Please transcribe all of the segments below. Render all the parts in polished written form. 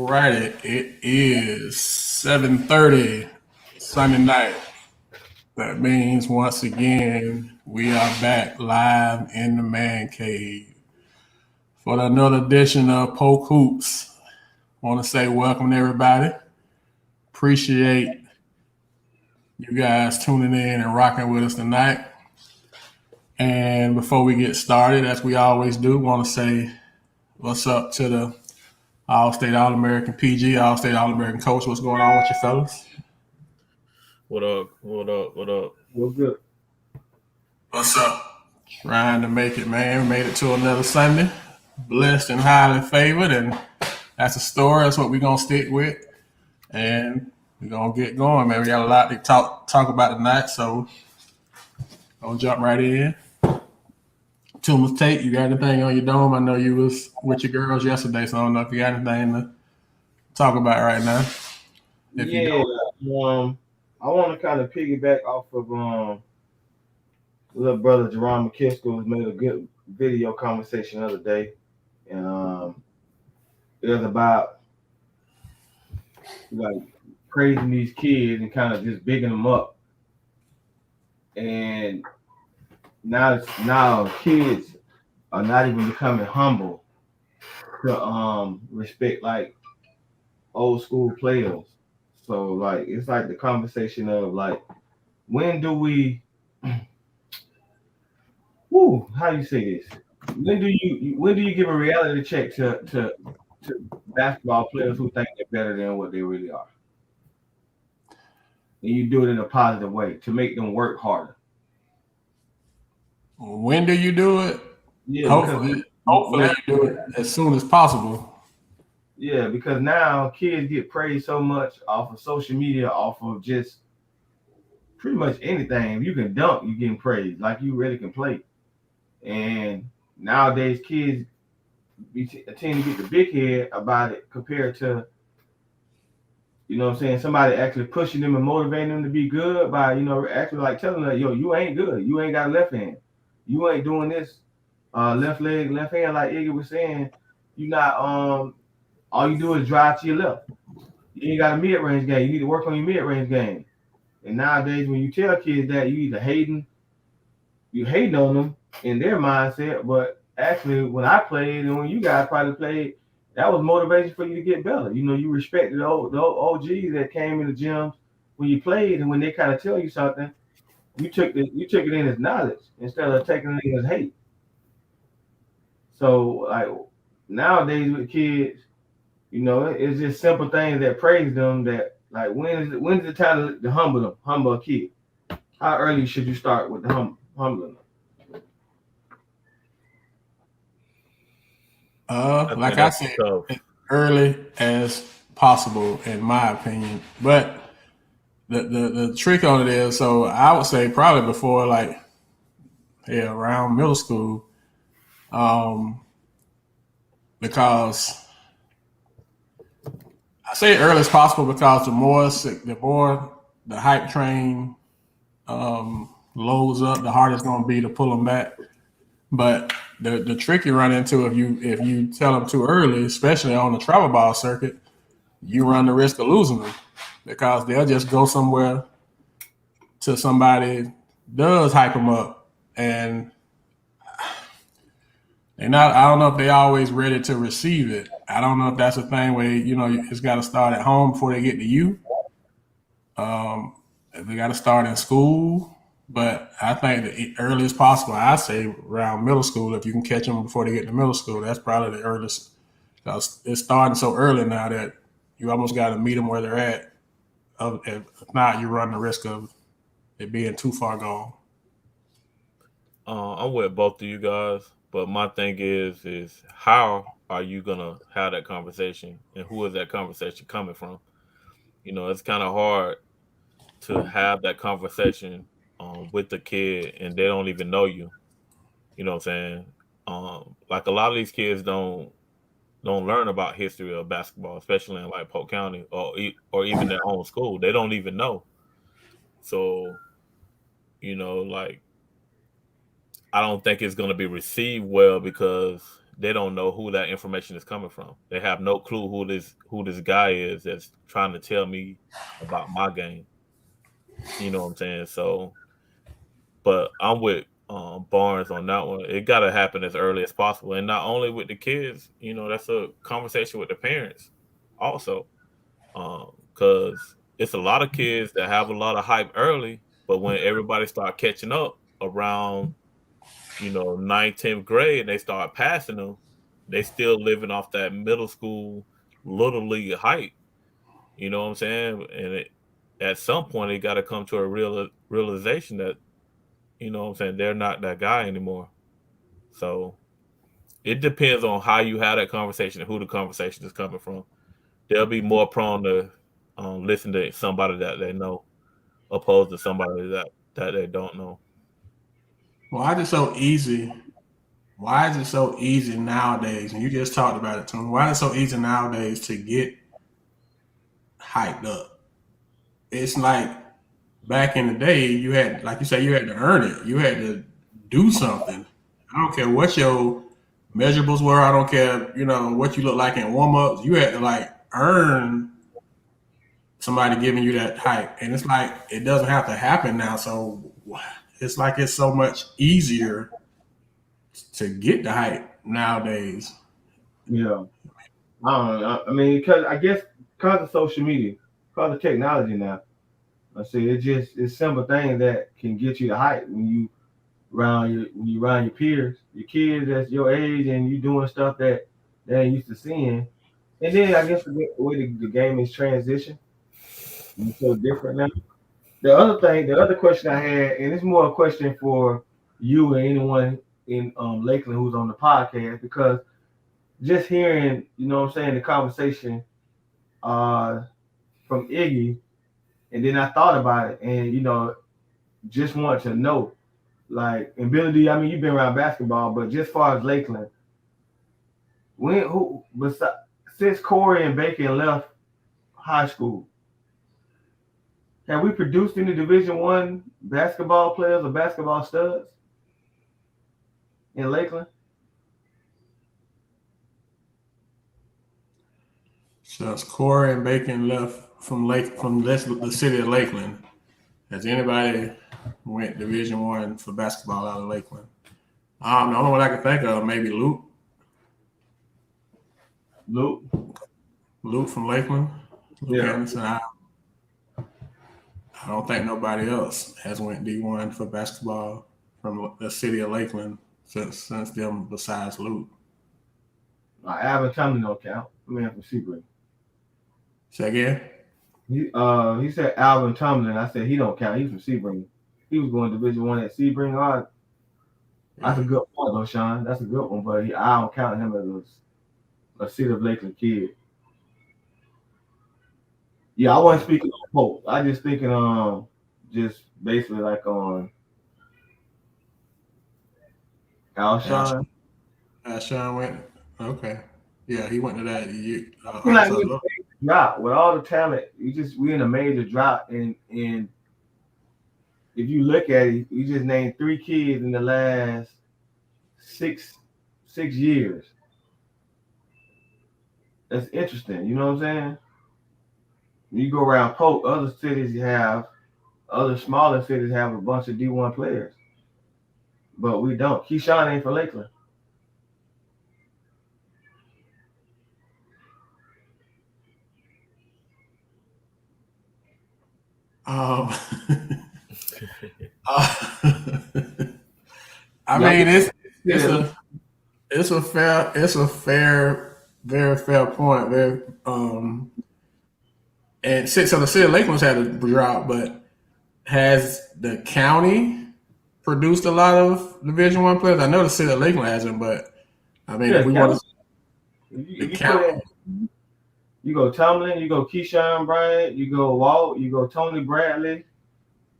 Alrighty, it is 7:30 Sunday night. That means once again we are back live in the man cave for another edition of Polk Hoops. Want to say welcome to everybody. Appreciate you guys tuning in and rocking with us tonight. And before we get started, as we always do, want to say what's up to the All-State All-American PG, All-State All-American Coach. What's going on with you fellas? What up? What up? What up? Well, good. What's up? Trying to make it, man. We made it to another Sunday. Blessed and highly favored, and that's a story. That's what we're going to stick with. And we're going to get going, man. We got a lot to talk about tonight, so I'll jump right in. Tuma's Tate, you got anything on your dome? I know you was with your girls yesterday, so I don't know if you got anything to talk about right now. If you don't. I want to kind of piggyback off of little brother Jerron McKiskell made a good video conversation the other day, and it was about like praising these kids and kind of just bigging them up, and now kids are not even becoming humble to respect like old school players. So like it's like the conversation of like when do we how do you say this? When do you give a reality check to basketball players who think they're better than what they really are? And you do it in a positive way to make them work harder. When do you do it? Yeah, hopefully you do it as soon as possible. Yeah, because now kids get praised so much off of social media, off of just pretty much anything. If you can dunk, you're getting praised like you really can play. And nowadays kids tend to get the big head about it compared to, you know what I'm saying, somebody actually pushing them and motivating them to be good by, actually like telling them, yo, you ain't good. You ain't got a left hand. You ain't doing this left leg, left hand like Iggy was saying. You not all you do is drive to your left. You ain't got a mid-range game. You need to work on your mid-range game. And nowadays when you tell kids that, you either hating on them in their mindset, but actually when I played and when you guys probably played, that was motivation for you to get better. You respected the old OGs that came in the gyms when you played, and when they kind of tell you something, you took it in as knowledge instead of taking it in as hate. So like nowadays with kids, it's just simple things that praise them. That like when's the time to humble a kid? How early should you start with the humbling them? Like I said, as early as possible, in my opinion. But the trick on it is, so I would say probably before around middle school, because I say early as possible because the more the hype train loads up, the harder it's going to be to pull them back. But the trick you run into if you tell them too early, especially on the travel ball circuit, you run the risk of losing them because they'll just go somewhere to somebody does hype them up, and I don't know if they always ready to receive it. I don't know if that's a thing where it's got to start at home before they get to you. They got to start in school. But I think the earliest possible, I say around middle school, if you can catch them before they get to middle school, that's probably the earliest. Because it's starting so early now that you almost got to meet them where they're at. If not, you run the risk of it being too far gone. I'm with both of you guys, but my thing is how are you gonna have that conversation, and who is that conversation coming from? It's kind of hard to have that conversation with the kid and they don't even know you. You know what I'm saying? Like a lot of these kids don't learn about history of basketball, especially in like Polk County or even their own school. They don't even know. So, like I don't think it's going to be received well because they don't know who that information is coming from. They have no clue who this guy is that's trying to tell me about my game. You know what I'm saying? So, but I'm with Barnes on that one. It got to happen as early as possible, and not only with the kids. You know, that's a conversation with the parents also, because it's a lot of kids that have a lot of hype early, but when everybody start catching up around, you know, 9th, 10th grade, and they start passing them, they still living off that middle school little league hype. You know what I'm saying? And at some point, they got to come to a realization that, you know what I'm saying, they're not that guy anymore. So it depends on how you have that conversation and who the conversation is coming from. They'll be more prone to listen to somebody that they know, opposed to somebody that they don't know. Why is it so easy? Why is it so easy nowadays? And you just talked about it, Tony. Why is it so easy nowadays to get hyped up? It's like back in the day, you had, like you say, you had to earn it. You had to do something. I don't care what your measurables were. I don't care, what you look like in warm ups. You had to like earn somebody giving you that hype. And it's like it doesn't have to happen now. So it's like it's so much easier to get the hype nowadays. Yeah. I don't know. I mean, because of social media, because of technology now. I see it's simple things that can get you the hype when you around your peers, your kids that's your age, and you doing stuff that they ain't used to seeing. And then I guess the way the game is transition, it's so different now. The other question I had, and it's more a question for you and anyone in Lakeland who's on the podcast, because just hearing, what I'm saying, the conversation from Iggy, and then I thought about it, and just want to know, like, and Billy D, I mean, you've been around basketball, but just far as Lakeland, since Corey and Bacon left high school, have we produced any Division One basketball players or basketball studs in Lakeland? Since Corey and Bacon left from the city of Lakeland, has anybody went Division One for basketball out of Lakeland? The only one I can think of maybe Luke. Luke from Lakeland. Luke Anderson. I don't think nobody else has went D1 for basketball from the city of Lakeland since them besides Luke. Alvin Tomlin don't count. I mean, from Sebring. Say again? He said Alvin Tomlin. I said he don't count. He's from Sebring. He was going Division One at Sebring. All right. That's a good one, though, Sean. That's a good one, but I don't count him as a city of Lakeland kid. Yeah, I wasn't speaking on Polk. I just thinking just basically like on Alshon. Alshon went. Okay. Yeah, he went to that. Drop with all the talent. We in a major drop, and if you look at it, you just named 3 kids in the last six years. That's interesting. You know what I'm saying? When you go around Polk, other smaller cities have a bunch of D1 players, but we don't. Keyshawn ain't for Lakeland. I mean, it's a fair, very fair point. And so the city of Lakeland's had a drought, but has the county produced a lot of Division One players? I know the city of Lakeland hasn't, but I mean, if we want to, the county. You go Tomlin, you go Keyshawn Bryant, you go Walt, you go Tony Bradley.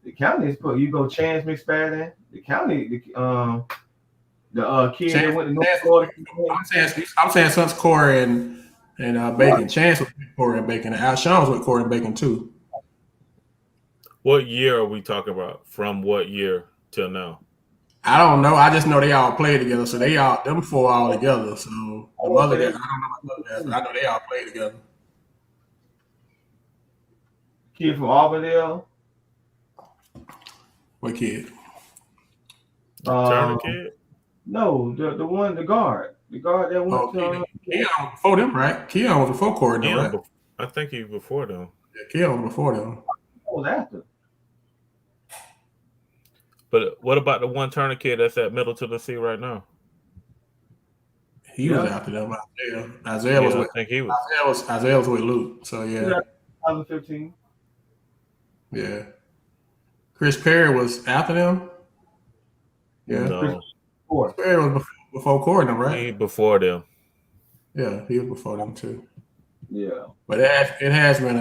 The county is put. You go Chance McSpadden. The county, kid that went to North Florida. I'm saying since Corey and Bacon, Chance was with Corey and Bacon, and Alshon was with Corey and Bacon too. What year are we talking about? From what year till now? I don't know. I just know they all play together. So them four all together. So the won't other say guys, they- I don't know about the other guys, but I know they all play together. Kid from Auburndale. What kid? Turner Um, kid? no, the guard that went Oh, to. Keon was before them, right? Keon was before Corey, right? I think he's before them. Yeah, Keon was before them. Was after. But what about the one Turner kid that's at Middle Tennessee right now? He was after them. Isaiah was I with think he was. Isaiah was with Luke. So He was yeah, after 2015. yeah. Chris Perry was after them. Yeah, No, Chris Perry was before Corey, right? he before them. Yeah, he was before them too. Yeah. But it has been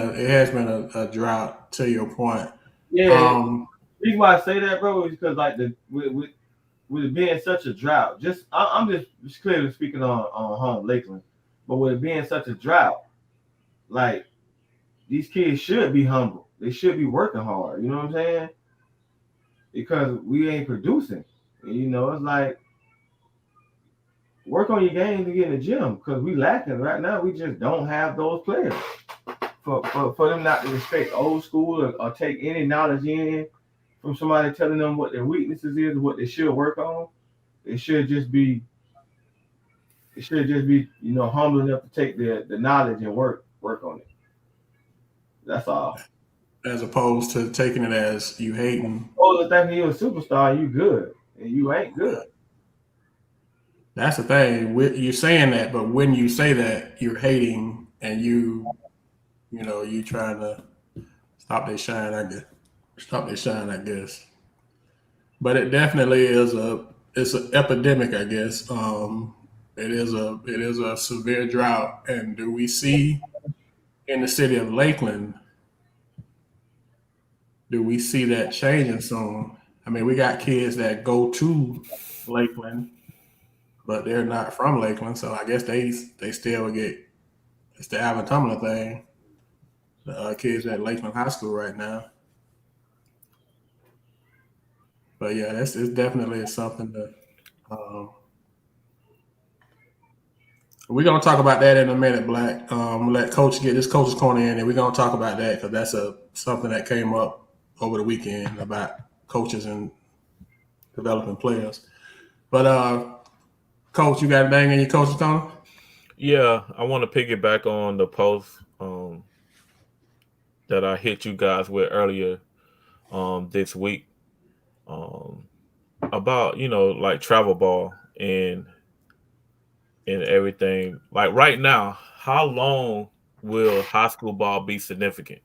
a drought. To your point. Yeah. The reason why I say that, bro, is because like with it being such a drought, I'm just clearly speaking on home Lakeland, but with it being such a drought, like these kids should be humble. They should be working hard. You know what I'm saying? Because we ain't producing. You know, it's like work on your game to get in the gym because we lacking right now. We just don't have those players for them not to respect old school or take any knowledge in from somebody telling them what their weaknesses is, what they should work on. It should just be, you know, humble enough to take the knowledge and work on it. That's all. As opposed to taking it as you hating. Oh, the thing you're a superstar and you good, and you ain't good. That's the thing. You're saying that, but when you say that, you're hating, and you trying to stop their shine. I guess. But it definitely is it's an epidemic. I guess. It is a severe drought, and do we see in the city of Lakeland? Do we see that changing soon? I mean, we got kids that go to Lakeland, but they're not from Lakeland, so I guess they still get it's the Alvin Tumblr thing. The kids at Lakeland High School right now. But yeah, it's definitely something that we're gonna talk about that in a minute, Black. Let Coach get this Coach's Corner in, and we're gonna talk about that because that's something that came up over the weekend about coaches and developing players. But Coach, you got a bang in your Coach's Corner? Yeah, I want to piggyback on the post that I hit you guys with earlier this week about like travel ball and everything. Like right now, how long will high school ball be significant?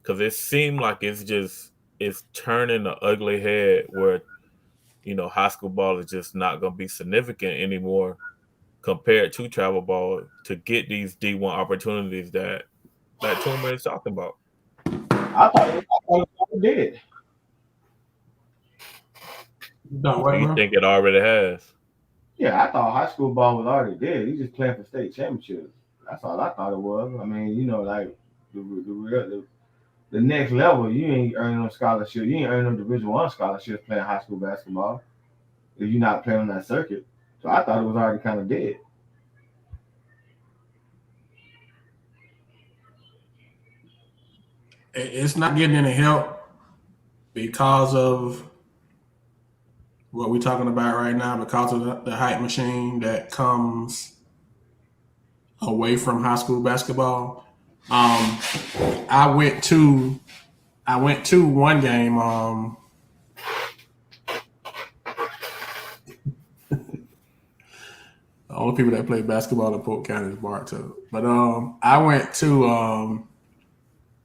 Because it seemed like it's turning the ugly head where high school ball is just not going to be significant anymore compared to travel ball to get these D1 opportunities that Toomer is talking about. I thought it did. No, You think it already has? Yeah, I thought high school ball was already dead. He's just playing for state championships. That's all I thought it was. I mean, like the next level, you ain't earning no scholarship. You ain't earning no Division I scholarships playing high school basketball if you're not playing on that circuit. So I thought it was already kind of dead. It's not getting any help because of what we're talking about right now, because of the hype machine that comes away from high school basketball. I went to one game. The only people that play basketball in Polk County is Bartow. But I went to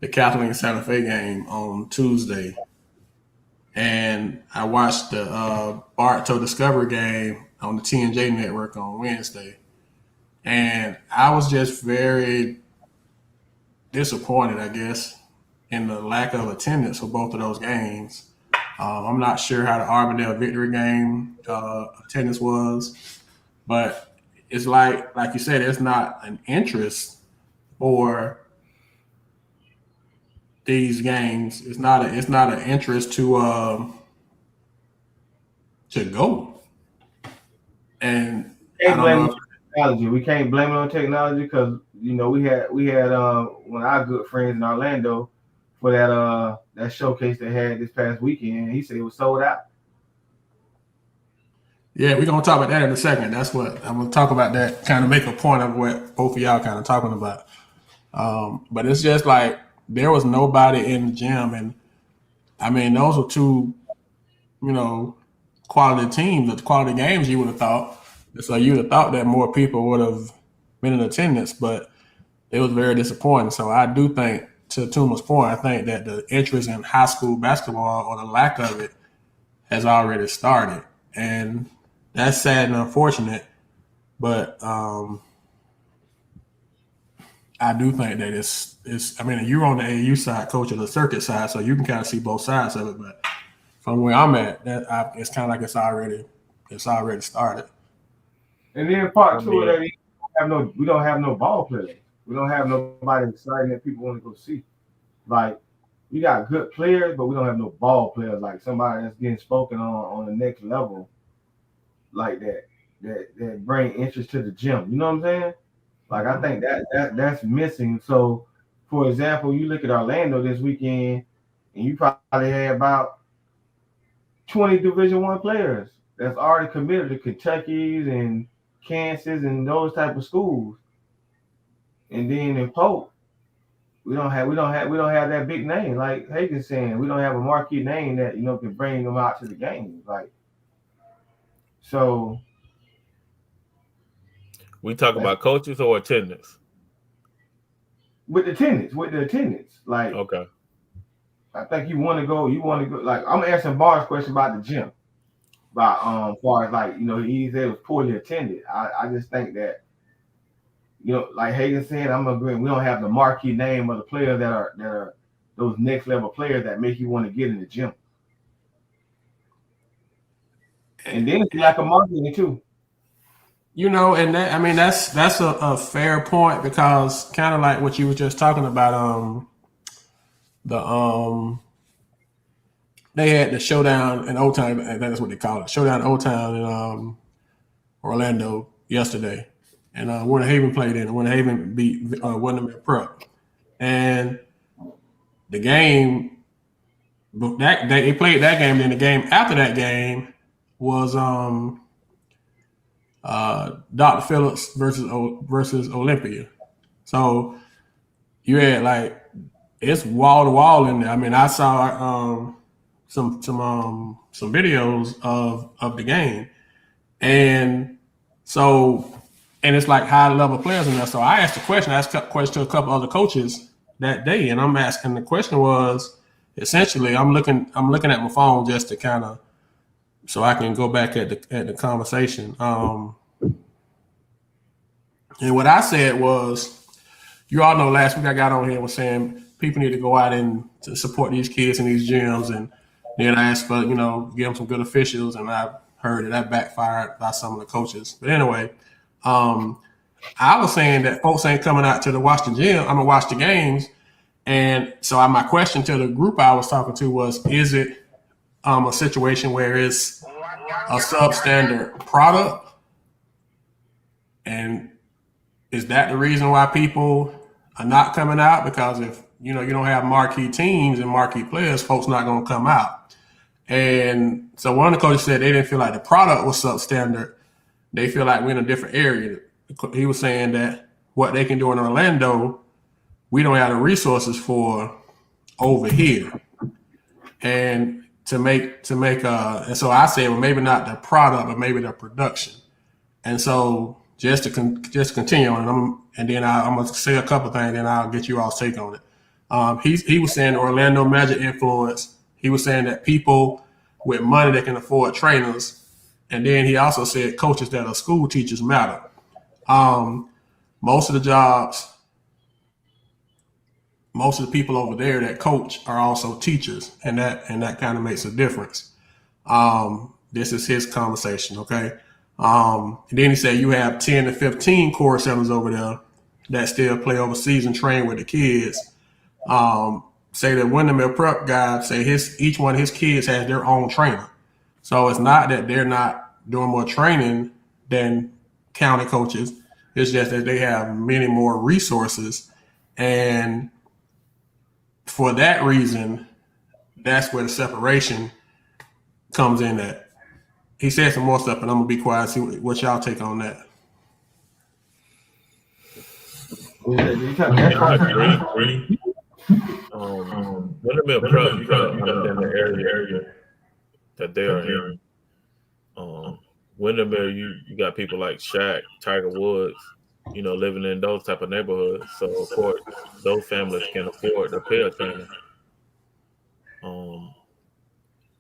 the Catholic and Santa Fe game on Tuesday, and I watched the Bartow Discovery game on the TNJ network on Wednesday. And I was just very disappointed, I guess, in the lack of attendance for both of those games. I'm not sure how the Arbondale Victory game attendance was, but it's like you said, it's not an interest for these games. It's not an interest to to go. And I Can't don't blame know it if on technology. We can't blame it on technology because we had one of our good friends in Orlando for that showcase they had this past weekend. He said it was sold out. yeah, we're gonna talk about that in a second. That's what I'm gonna talk about. That kind of make a point of what both of y'all kind of talking about. But it's just like there was nobody in the gym, and I mean those were two, you know, quality teams, the quality games. You would have thought, so you would have thought that more people would have been in attendance, but it was very disappointing. So I do think, to Tuma's point, I think that the interest in high school basketball or the lack of it has already started, and that's sad and unfortunate. But I do think that it's. I mean, you're on the AU side, coach, of the circuit side, so you can kind of see both sides of it. But from where I'm at, it's kind of like it's already started. And then I part two of mean, that is we don't have no ball players. We don't have nobody exciting that people want to go see. Like we got good players, but we don't have no ball players. Like somebody that's getting spoken on the next level, like that bring interest to the gym. You know what I'm saying? Like I think that's missing. So, for example, you look at Orlando this weekend, and you probably had about 20 Division One players that's already committed to Kentucky's and Kansas and those type of schools. And then in Polk, we don't have that big name like Hagen's saying. We don't have a marquee name that can bring them out to the games. Like so, we talk that's about coaches or attendance. with the attendance. Like Okay. I think you want to go. Like I'm asking Bar's question about the gym. About far as like he said it was poorly attended. I just think that like Hagen said, I'm agreeing. We don't have the marquee name of the players that are those next level players that make you want to get in the gym. And then it's like a marketing too. And that, I mean that's a fair point, because kind of like what you were just talking about. The They had the showdown in Old Town. I think that's what they call it. Showdown in Old Town in Orlando yesterday, and Winter Haven played in it. Winter Haven beat Windermere Prep, and the game that they played that game. Then the game after that game was Dr. Phillips versus Olympia. So you had like it's wall to wall in there. I mean, I saw some videos of the game, and so and it's like high level players in there. So I asked a question. I asked a question to a couple other coaches that day, and I'm asking, the question was essentially, I'm looking at my phone just to kind of so I can go back at the conversation. And what I said was, you all know last week I got on here and was saying people need to go out and to support these kids in these gyms, and then I asked for give them some good officials, and I heard that backfired by some of the coaches. But anyway, I was saying that folks ain't coming out to watch the gym. I'm gonna watch the games, and so my question to the group I was talking to was, is it a situation where it's a substandard product, and is that the reason why people are not coming out? Because if you don't have marquee teams and marquee players, folks not going to come out. And so one of the coaches said they didn't feel like the product was substandard. They feel like we're in a different area. He was saying that what they can do in Orlando, we don't have the resources for over here. And and so I said, well, maybe not the product, but maybe the production. And so just to continue on, and then I'm gonna say a couple things, and I'll get you all take on it. He was saying Orlando Magic influence. He was saying that people with money that can afford trainers, and then he also said coaches that are school teachers matter. Most of the jobs, most of the people over there that coach are also teachers, and that kind of makes a difference. This is his conversation, okay? And then he said you have 10 to 15 core sellers over there that still play overseas and train with the kids. Say that Windermere Prep guy say each one of his kids has their own trainer. So it's not that they're not doing more training than county coaches. It's just that they have many more resources. And for that reason, that's where the separation comes in at. He said some more stuff, and I'm going to be quiet and see what y'all take on that. I agree. Wintermere Prep, you got to understand the area that they are in. Windermere, you got people like Shaq, Tiger Woods, living in those type of neighborhoods. So of course, those families can afford to pay a team.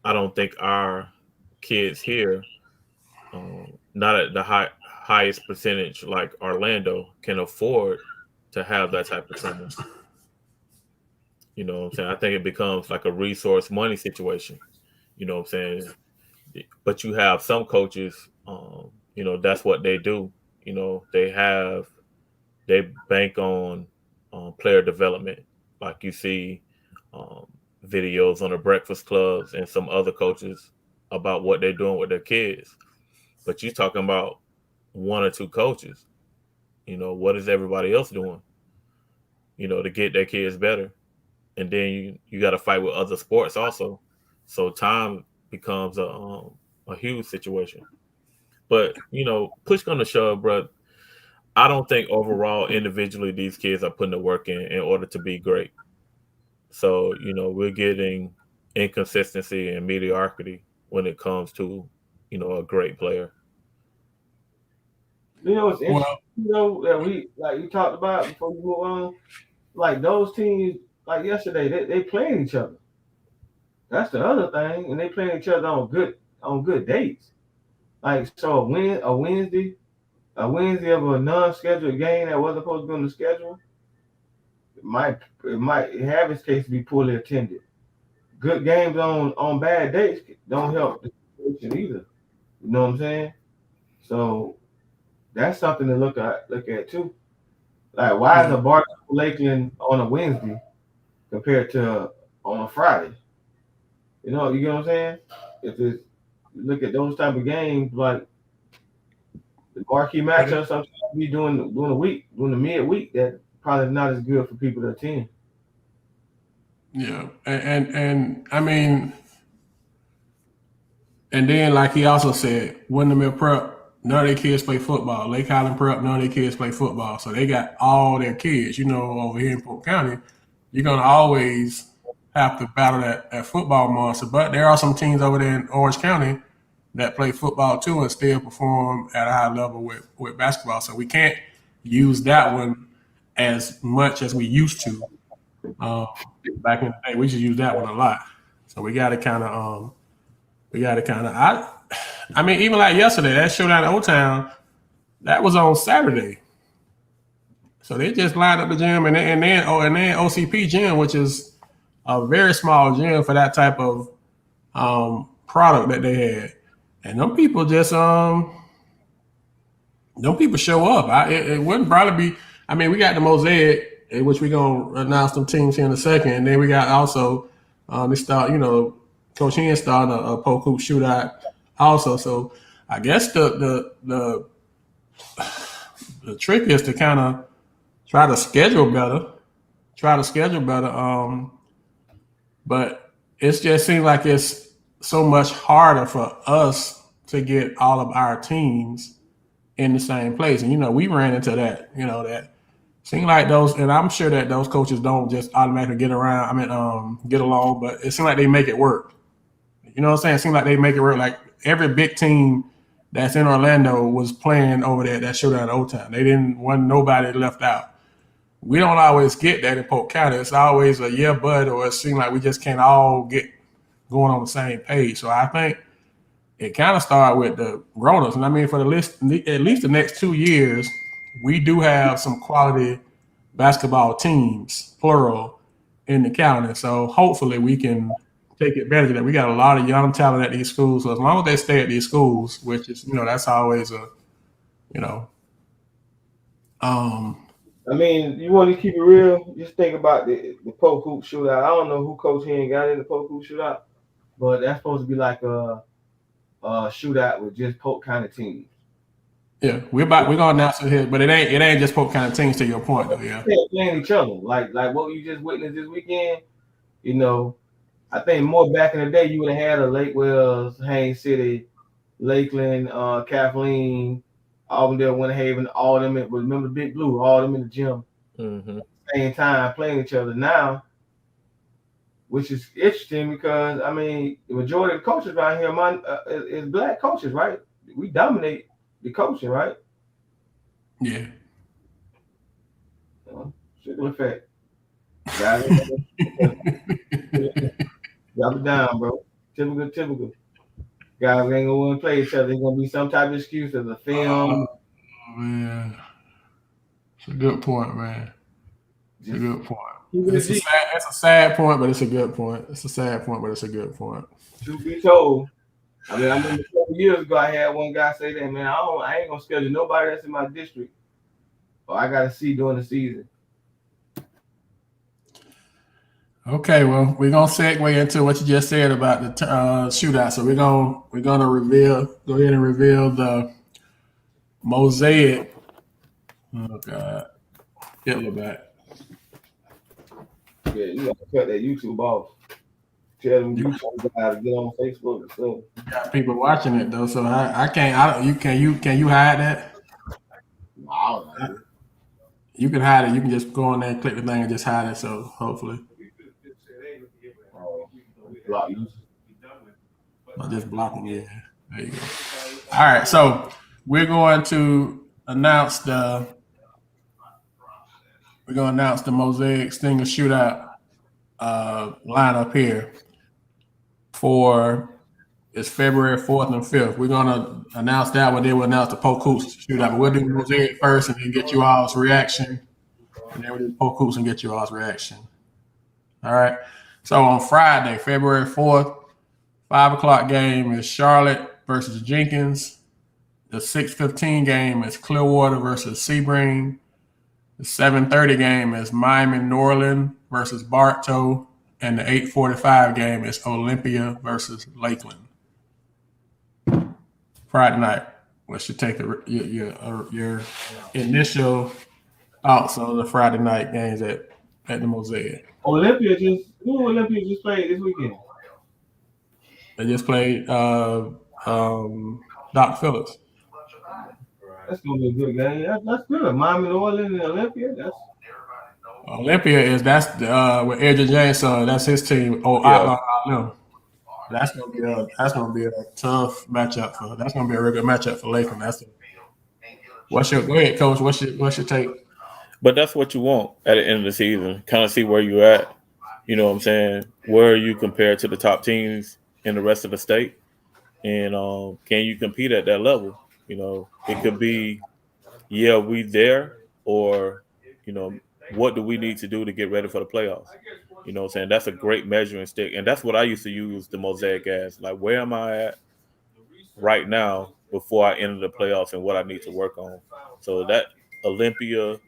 I don't think our kids here, not at the highest percentage like Orlando, can afford to have that type of team. You know what I'm saying? I think it becomes like a resource money situation. You know what I'm saying? But you have some coaches, that's what they do. They bank on player development, like you see videos on the breakfast clubs and some other coaches about what they're doing with their kids. But you're talking about one or two coaches. What is everybody else doing? To get their kids better, and then you got to fight with other sports also. So time becomes a huge situation. But push come to shove, bro. I don't think overall individually these kids are putting the work in order to be great. So we're getting inconsistency and mediocrity when it comes to a great player. It's interesting. That we like you talked about before you move on. Like those teams, like yesterday, they playing each other. That's the other thing, and they playing each other on good dates. Like so, a Wednesday of a non-scheduled game that wasn't supposed to be on the schedule, it might have its case to be poorly attended. Good games on bad dates don't help the situation either. You know what I'm saying? So that's something to look at too. Like why is a Barstool Lakeland on a Wednesday compared to on a Friday? You get what I'm saying? If it's look at those type of games, like the marquee matchups, sometimes we doing the midweek, that probably not as good for people to attend. Yeah, and I mean, and then like he also said, Windermere Prep, none of their kids play football. Lake Highland Prep, none of their kids play football. So they got all their kids. Over here in Polk County, you're gonna always have to battle that football monster. But there are some teams over there in Orange County that play football too and still perform at a high level with basketball. So we can't use that one as much as we used to. Back in the day, we used to use that one a lot. So we got to kind of, I mean, even like yesterday, that showdown in Old Town, that was on Saturday. So they just lined up the gym and then OCP gym, which is a very small gym for that type of product that they had. And them people just show up. It wouldn't probably be. I mean, we got the Mosaic, which we're gonna announce some teams here in a second, and then we got also they start. Coach Hen starting a Polk hoop shootout also. So I guess the trick is to kind of try to schedule better. But it just seems like it's so much harder for us to get all of our teams in the same place. And, we ran into that, that seemed like those, and I'm sure that those coaches don't just automatically get along, but it seemed like they make it work. You know what I'm saying? It seemed like they make it work. Like every big team that's in Orlando was playing over there that showdown in Old Town. Wasn't nobody left out. We don't always get that in Polk County. It's always a yeah, but, or it seems like we just can't all get going on the same page. So I think it kind of started with the grown-ups. And I mean, for at least the next 2 years, we do have some quality basketball teams, plural, in the county. So hopefully we can take advantage of that. We got a lot of young talent at these schools. So as long as they stay at these schools, which is, that's always I mean, you want to keep it real, just think about the Polk hoop shootout. I don't know who Coach Hen got in the Polk hoop shootout, but that's supposed to be like shootout with just Polk County teams. Yeah, we're gonna announce it here, but it ain't just Polk County teams. To your point, though, yeah. Playing each other, like what you just witnessed this weekend. You know, I think more back in the day, you would have had a Lake Wells, Haines City, Lakeland, Kathleen, Auburndale, Winter Haven, all them. Remember Big Blue, all them in the gym, same time playing each other now, which is interesting because I mean the majority of the coaches around here, is black coaches, right? We dominate the coaching, right? Yeah. Sugar effect. Guys, drop it down, bro. Typical. Guys ain't gonna want to play each other. There's gonna be some type of excuse as a film. Man, it's a good point, man. It's a good point. It's a sad point, but it's a good point. It's a sad point, but it's a good point. To be told, I mean, I remember a couple years ago, I had one guy say that, man, I ain't gonna schedule nobody that's in my district, or I gotta see during the season. Okay, well, we're gonna segue into what you just said about the shootout. So we're gonna go ahead and reveal the mosaic. Oh God, Hitler back. Yeah, you gotta cut that YouTube off. Tell them YouTube guys to get on Facebook and stuff. You got people watching it though, so I can't. Can you hide that? No, you can hide it. You can just go on there and click the thing and just hide it. So hopefully. Block you. I'll just block them. Yeah, there you go. All right, so we're going to announce the Mosaic Stinger Shootout lineup here for it's February 4th and 5th. We're gonna announce that one. Then we'll announce the Polk Hoops Shootout. But we'll do the Mosaic first, and then get you all's reaction, and then we'll do the Polk Hoops and get you all's reaction. All right. So on Friday, February 4th, 5 o'clock game is Charlotte versus Jenkins. The 6:15 game is Clearwater versus Sebring. The 7:30 game is Miami Norland versus Bartow. And the 8:45 game is Olympia versus Lakeland. Friday night. What's your take your initial thoughts on the Friday night games at the Mosaic? Olympia just played this weekend? They just played Doc Phillips. That's gonna be a good game. That's good. Miami, New Orleans, and Olympia. That's with Edgar James' son. That's his team. Outlaw. That's gonna be a tough matchup for. That's gonna be a real good matchup for Lakeland. Go ahead, Coach. What's your take? But that's what you want at the end of the season. Kind of see where you're at. You know what I'm saying? Where are you compared to the top teams in the rest of the state? And can you compete at that level? You know, it could be, yeah, we there, or, you know, what do we need to do to get ready for the playoffs? You know what I'm saying? That's a great measuring stick. And that's what I used to use the Mosaic as. Like, where am I at right now before I enter the playoffs and what I need to work on? So that Olympia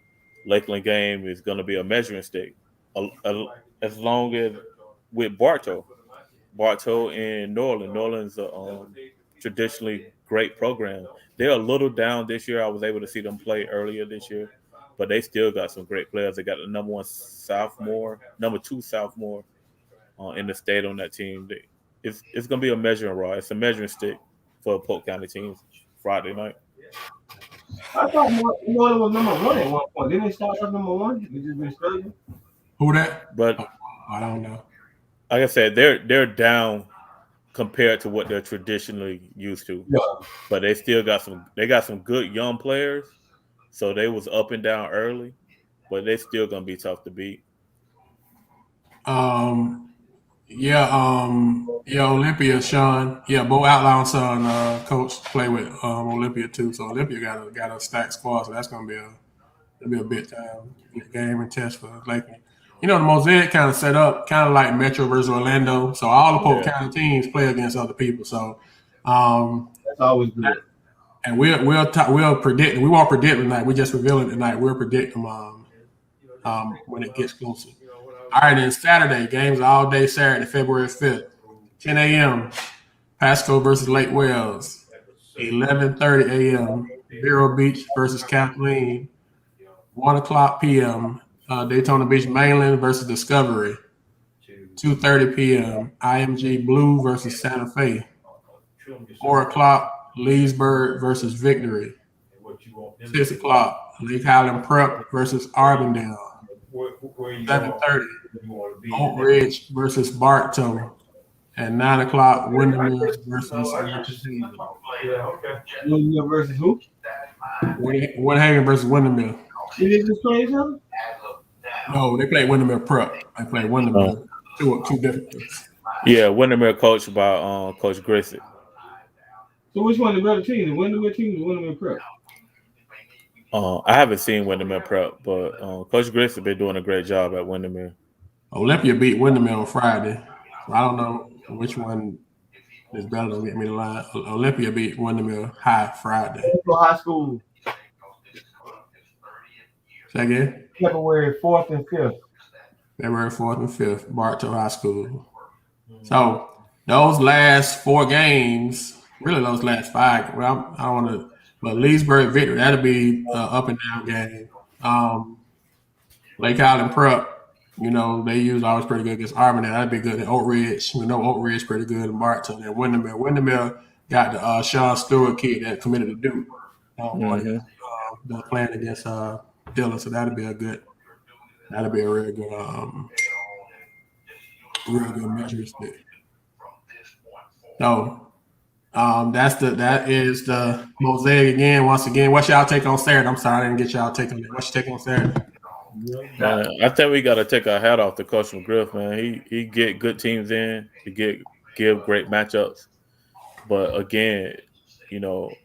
Lakeland game is going to be a measuring stick. As long as with Bartow and Norland's a traditionally great program. They're a little down this year. I was able to see them play earlier this year, but they still got some great players. They got the number 2 sophomore in the state on that team. It's going to be a measuring rod. It's a measuring stick for Polk County teams Friday night. I thought Norland was number 1 at one point. Didn't they start up number 1? They just been struggling. Who that? But I don't know. Like I said, they're down compared to what they're traditionally used to. Yeah. But they still got some good young players. So they was up and down early, but they still gonna be tough to beat. Olympia, Sean. Yeah, Bo Outlaw's son, coach, play with Olympia too. So Olympia got a stacked squad, so that's gonna be a big time game and test for Lakeland. You know, the Mosaic kind of set up kind of like Metro versus Orlando. So all the Polk County teams play against other people. So that's always good. And we'll predict. We won't predict tonight. We just reveal it tonight. We'll predict them when it gets closer. All right, then Saturday games all day Saturday, February 5th, 10 a.m. Pasco versus Lake Wales, 11:30 a.m. Vero Beach versus Kathleen, 1 o'clock p.m. Daytona Beach Mainland versus Discovery, 2:30 p.m. IMG Blue versus Santa Fe, 4 o'clock Leesburg versus Victory, 6 o'clock Lake Highland Prep versus Arbondale, 7:30 Oak Ridge versus Bartow, and 9 o'clock Windermere versus Winter Windermere versus who? Haven versus Windermere. Did they just play each other? No, they play Windermere Prep. They play Windermere. Two different things. Yeah, Windermere coached by Coach Grissett. So which one the better team? The Windermere team or the Windermere Prep? I haven't seen Windermere Prep, but Coach Grissett been doing a great job at Windermere. Olympia beat Windermere on Friday. So I don't know which one is better. Don't get me the line. Olympia beat Windermere High Friday. High school. Say again? February 4th and 5th. February 4th and 5th, Bartow High School. So those last 4 games, really those last 5. Well, I don't want to, but Leesburg Victory, that'll be an up and down game. Lake Island Prep, they usually always pretty good against Arbondale. That'd be good. And Oak Ridge, Oak Ridge pretty good in Bartow. And Windermere. Windermere got the Sean Stewart kid that committed to Duke. They're playing against Dillon, so that'll be a real good measure stick. So that is the mosaic again. Once again, what's y'all take on Saturday? I'm sorry, I didn't get y'all take on that. What's your take on Saturday? I think we got to take our hat off to Coach McGriff, man. He get good teams in, give great matchups, but again,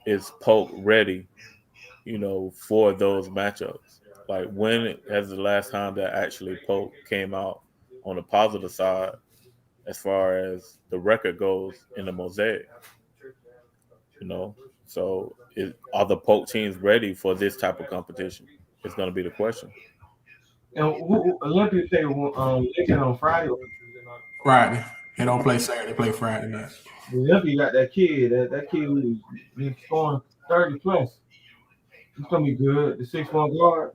is Polk ready, for those matchups? Like, when has the last time that actually Polk came out on the positive side as far as the record goes in the mosaic? So are the Polk teams ready for this type of competition? It's going to be the question. And Olympia play Lincoln on Friday? Friday. They don't play Saturday. They play Friday night. Olympia got that kid. That kid who's been scoring 30 plus. He's gonna be good. The 6'1" guard.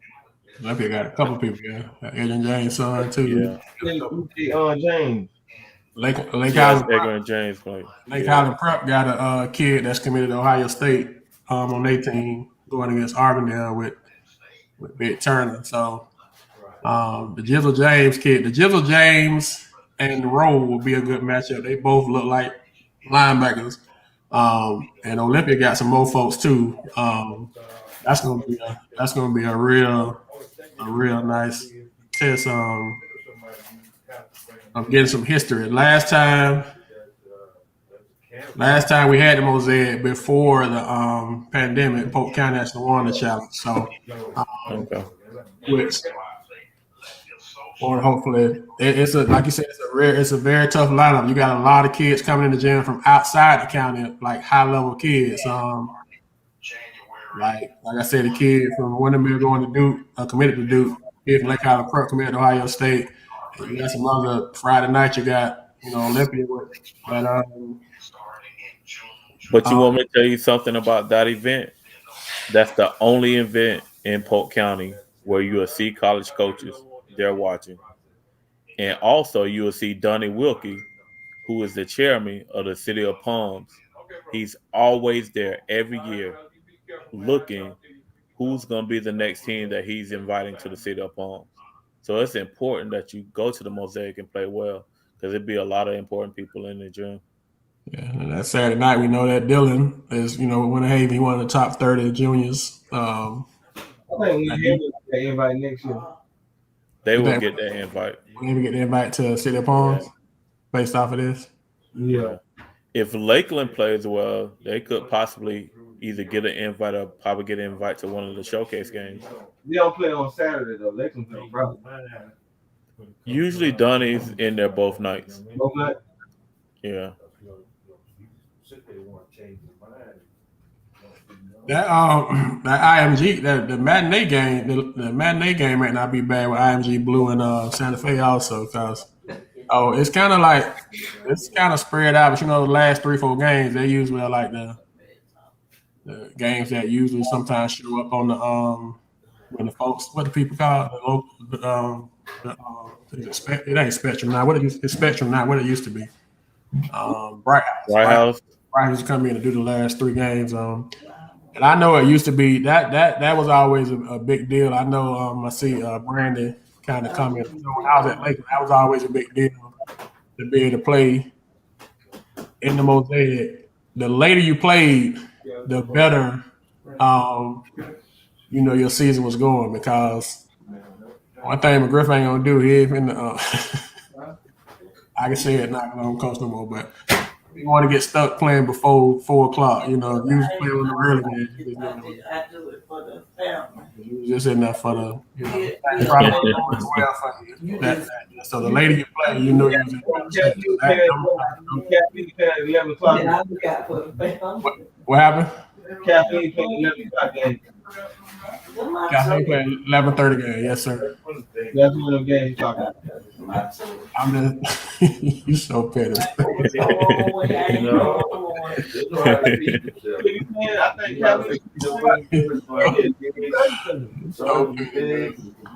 Olympia got a couple people. Yeah, Adrian James' son too. Yeah. James. Lake Highland Prep got a kid that's committed to Ohio State on their team going against Arbondale with Big Turner. So the Jizzle James and the Rowe will be a good matchup. They both look like linebackers. And Olympia got some more folks too. That's gonna be a real nice test. I'm getting some history. Last time we had the mosaic before the pandemic, Polk County actually won the challenge. So, or hopefully it's like you said, it's a very tough lineup. You got a lot of kids coming in the gym from outside the county, like high level kids. Like I said, a kid from Windermere going to Duke, committed to Duke. Kid from Lake Highland Prep committed to Ohio State. And you got some other Friday night. You got Olympia, but you want me to tell you something about that event? That's the only event in Polk County where you will see college coaches there watching. And also you will see Donnie Wilkie, who is the chairman of the City of Palms. He's always there every year looking who's going to be the next team that he's inviting to the City of Palms. So it's important that you go to the mosaic and play well, because it'd be a lot of important people in the gym. Yeah, and that Saturday night, we know that Dillon is, Winter Haven, he one of the top 30 juniors. I think we get that invite next year. They will get that invite. We get the invite to City of Palms based off of this. Yeah. If Lakeland plays well, they could possibly either get an invite or probably get an invite to one of the showcase games. They don't play on Saturday though. Lakeland play Friday. Usually Donnie's in there both nights. Both nights? Yeah. That IMG, the matinee game, the matinee game might not be bad with IMG Blue and Santa Fe also, because Oh, it's kind of spread out, but the last 3-4 games they usually are like the games that usually sometimes show up on the when the folks, what do people call it? The local it ain't Spectrum now. It's Spectrum now. What it used to be, Bright House. White House. Bright House come in to do the last 3 games. And I know it used to be that was always a big deal. I know I see Brandon kind of come in. When I was at Lakeland, that was always a big deal to be able to play in the Mosaic. The later you played, the better your season was going, because one thing McGriff ain't gonna do, he ain't finna I can say it, not gonna coach no more, but you want to get stuck playing before 4 o'clock. You usually play on the early games. I do it for the family. You just in there for the probably going well for you. So the later you play, you was in Caffeine playing at 11 o'clock. Yeah, I look out for the family. What happened? Caffeine playing at 11 o'clock game. Caffeine playing 11:30 game. Yes, sir. That's one of the games you're talking about. I'm just you so petty. I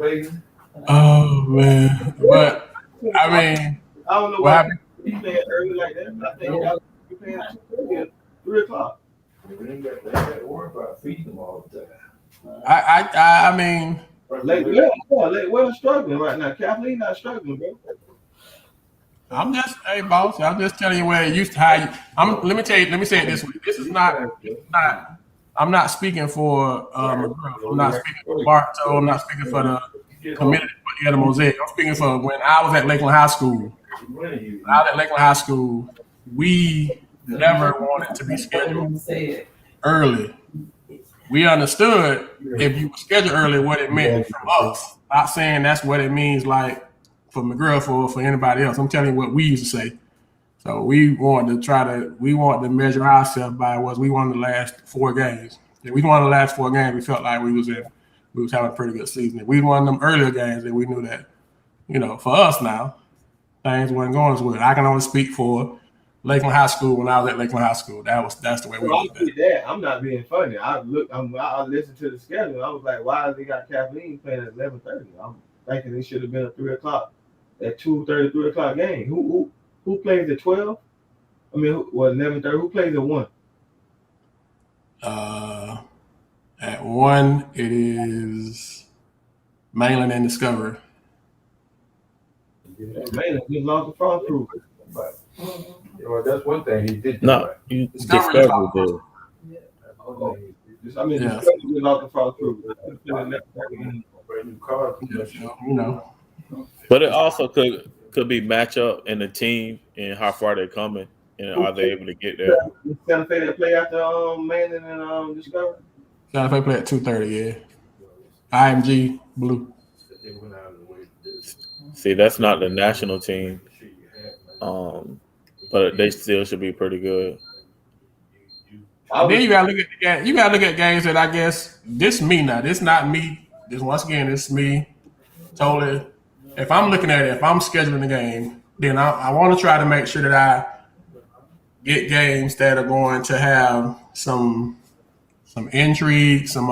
think Oh man, but I mean, I don't know what why happened? he playing early like that. I think he playing at 3 o'clock. I mean, Well, struggling right now. Kathleen not struggling, bro. hey boss, I'm just telling you where it used to. Let me say it this way. This is not. I'm not speaking for McGriff. I'm not speaking for Bartow. I'm not speaking for the community for the Mosaic. I'm speaking for when I was at Lakeland High School. When I was at Lakeland High School, we never wanted to be scheduled early. We understood if you were scheduled early what it meant from us. Not saying that's what it means like for McGriff or for anybody else. I'm telling you what we used to say. So we wanted to measure ourselves by what we won the last 4 games. If we won the last 4 games, we felt like we was having a pretty good season. If we won them earlier games, then we knew that, for us now, things weren't going as well. I can only speak for Lakeland High School when I was at Lakeland High School. That's the way we did that. I'm not being funny. I listened to the schedule. I was like, why has they got Kathleen playing at 11:30? I'm thinking it should have been a 3 o'clock, at 2:30, 3 o'clock game. Who plays at 12? I mean, 11:30? Who plays at 1? At 1, it is Mainland and Discovery. Mainland just lost the fall through. Well, that's one thing he did. No, you Discovery did. I mean, Discovery just lost the fall through. But it also could be matchup and the team and how far they're coming and are they able to get there. Santa Fe that play after Mainland and Discovery? Santa Fe play at 2:30, yeah. IMG Blue. See, that's not the national team. But they still should be pretty good. Then you gotta look at games that I guess this me now. This not me. This once again, this me. Totally. If I'm looking at it, if I'm scheduling the game, then I want to try to make sure that I get games that are going to have some intrigue, some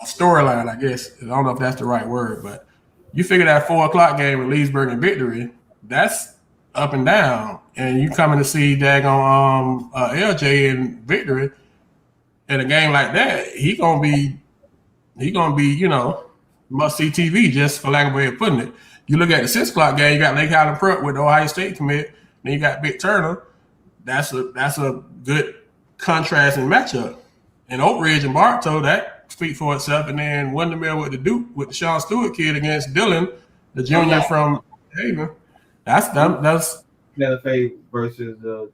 storyline. I guess I don't know if that's the right word, but you figure that 4 o'clock game with Leesburg and Victory, that's up and down, and you coming to see daggone LJ and Victory in a game like that, he gonna be must see TV, just for lack of a way of putting it. You look at the 6 o'clock game, you got Lake Highland Prep with the Ohio State commit, then you got Big Turner. That's a good contrasting matchup. And Oak Ridge and Bartow, that speak for itself, and then Windermere with the Duke with the Sean Stewart kid against Dylan, the junior from Haven. That's Santa Fe versus the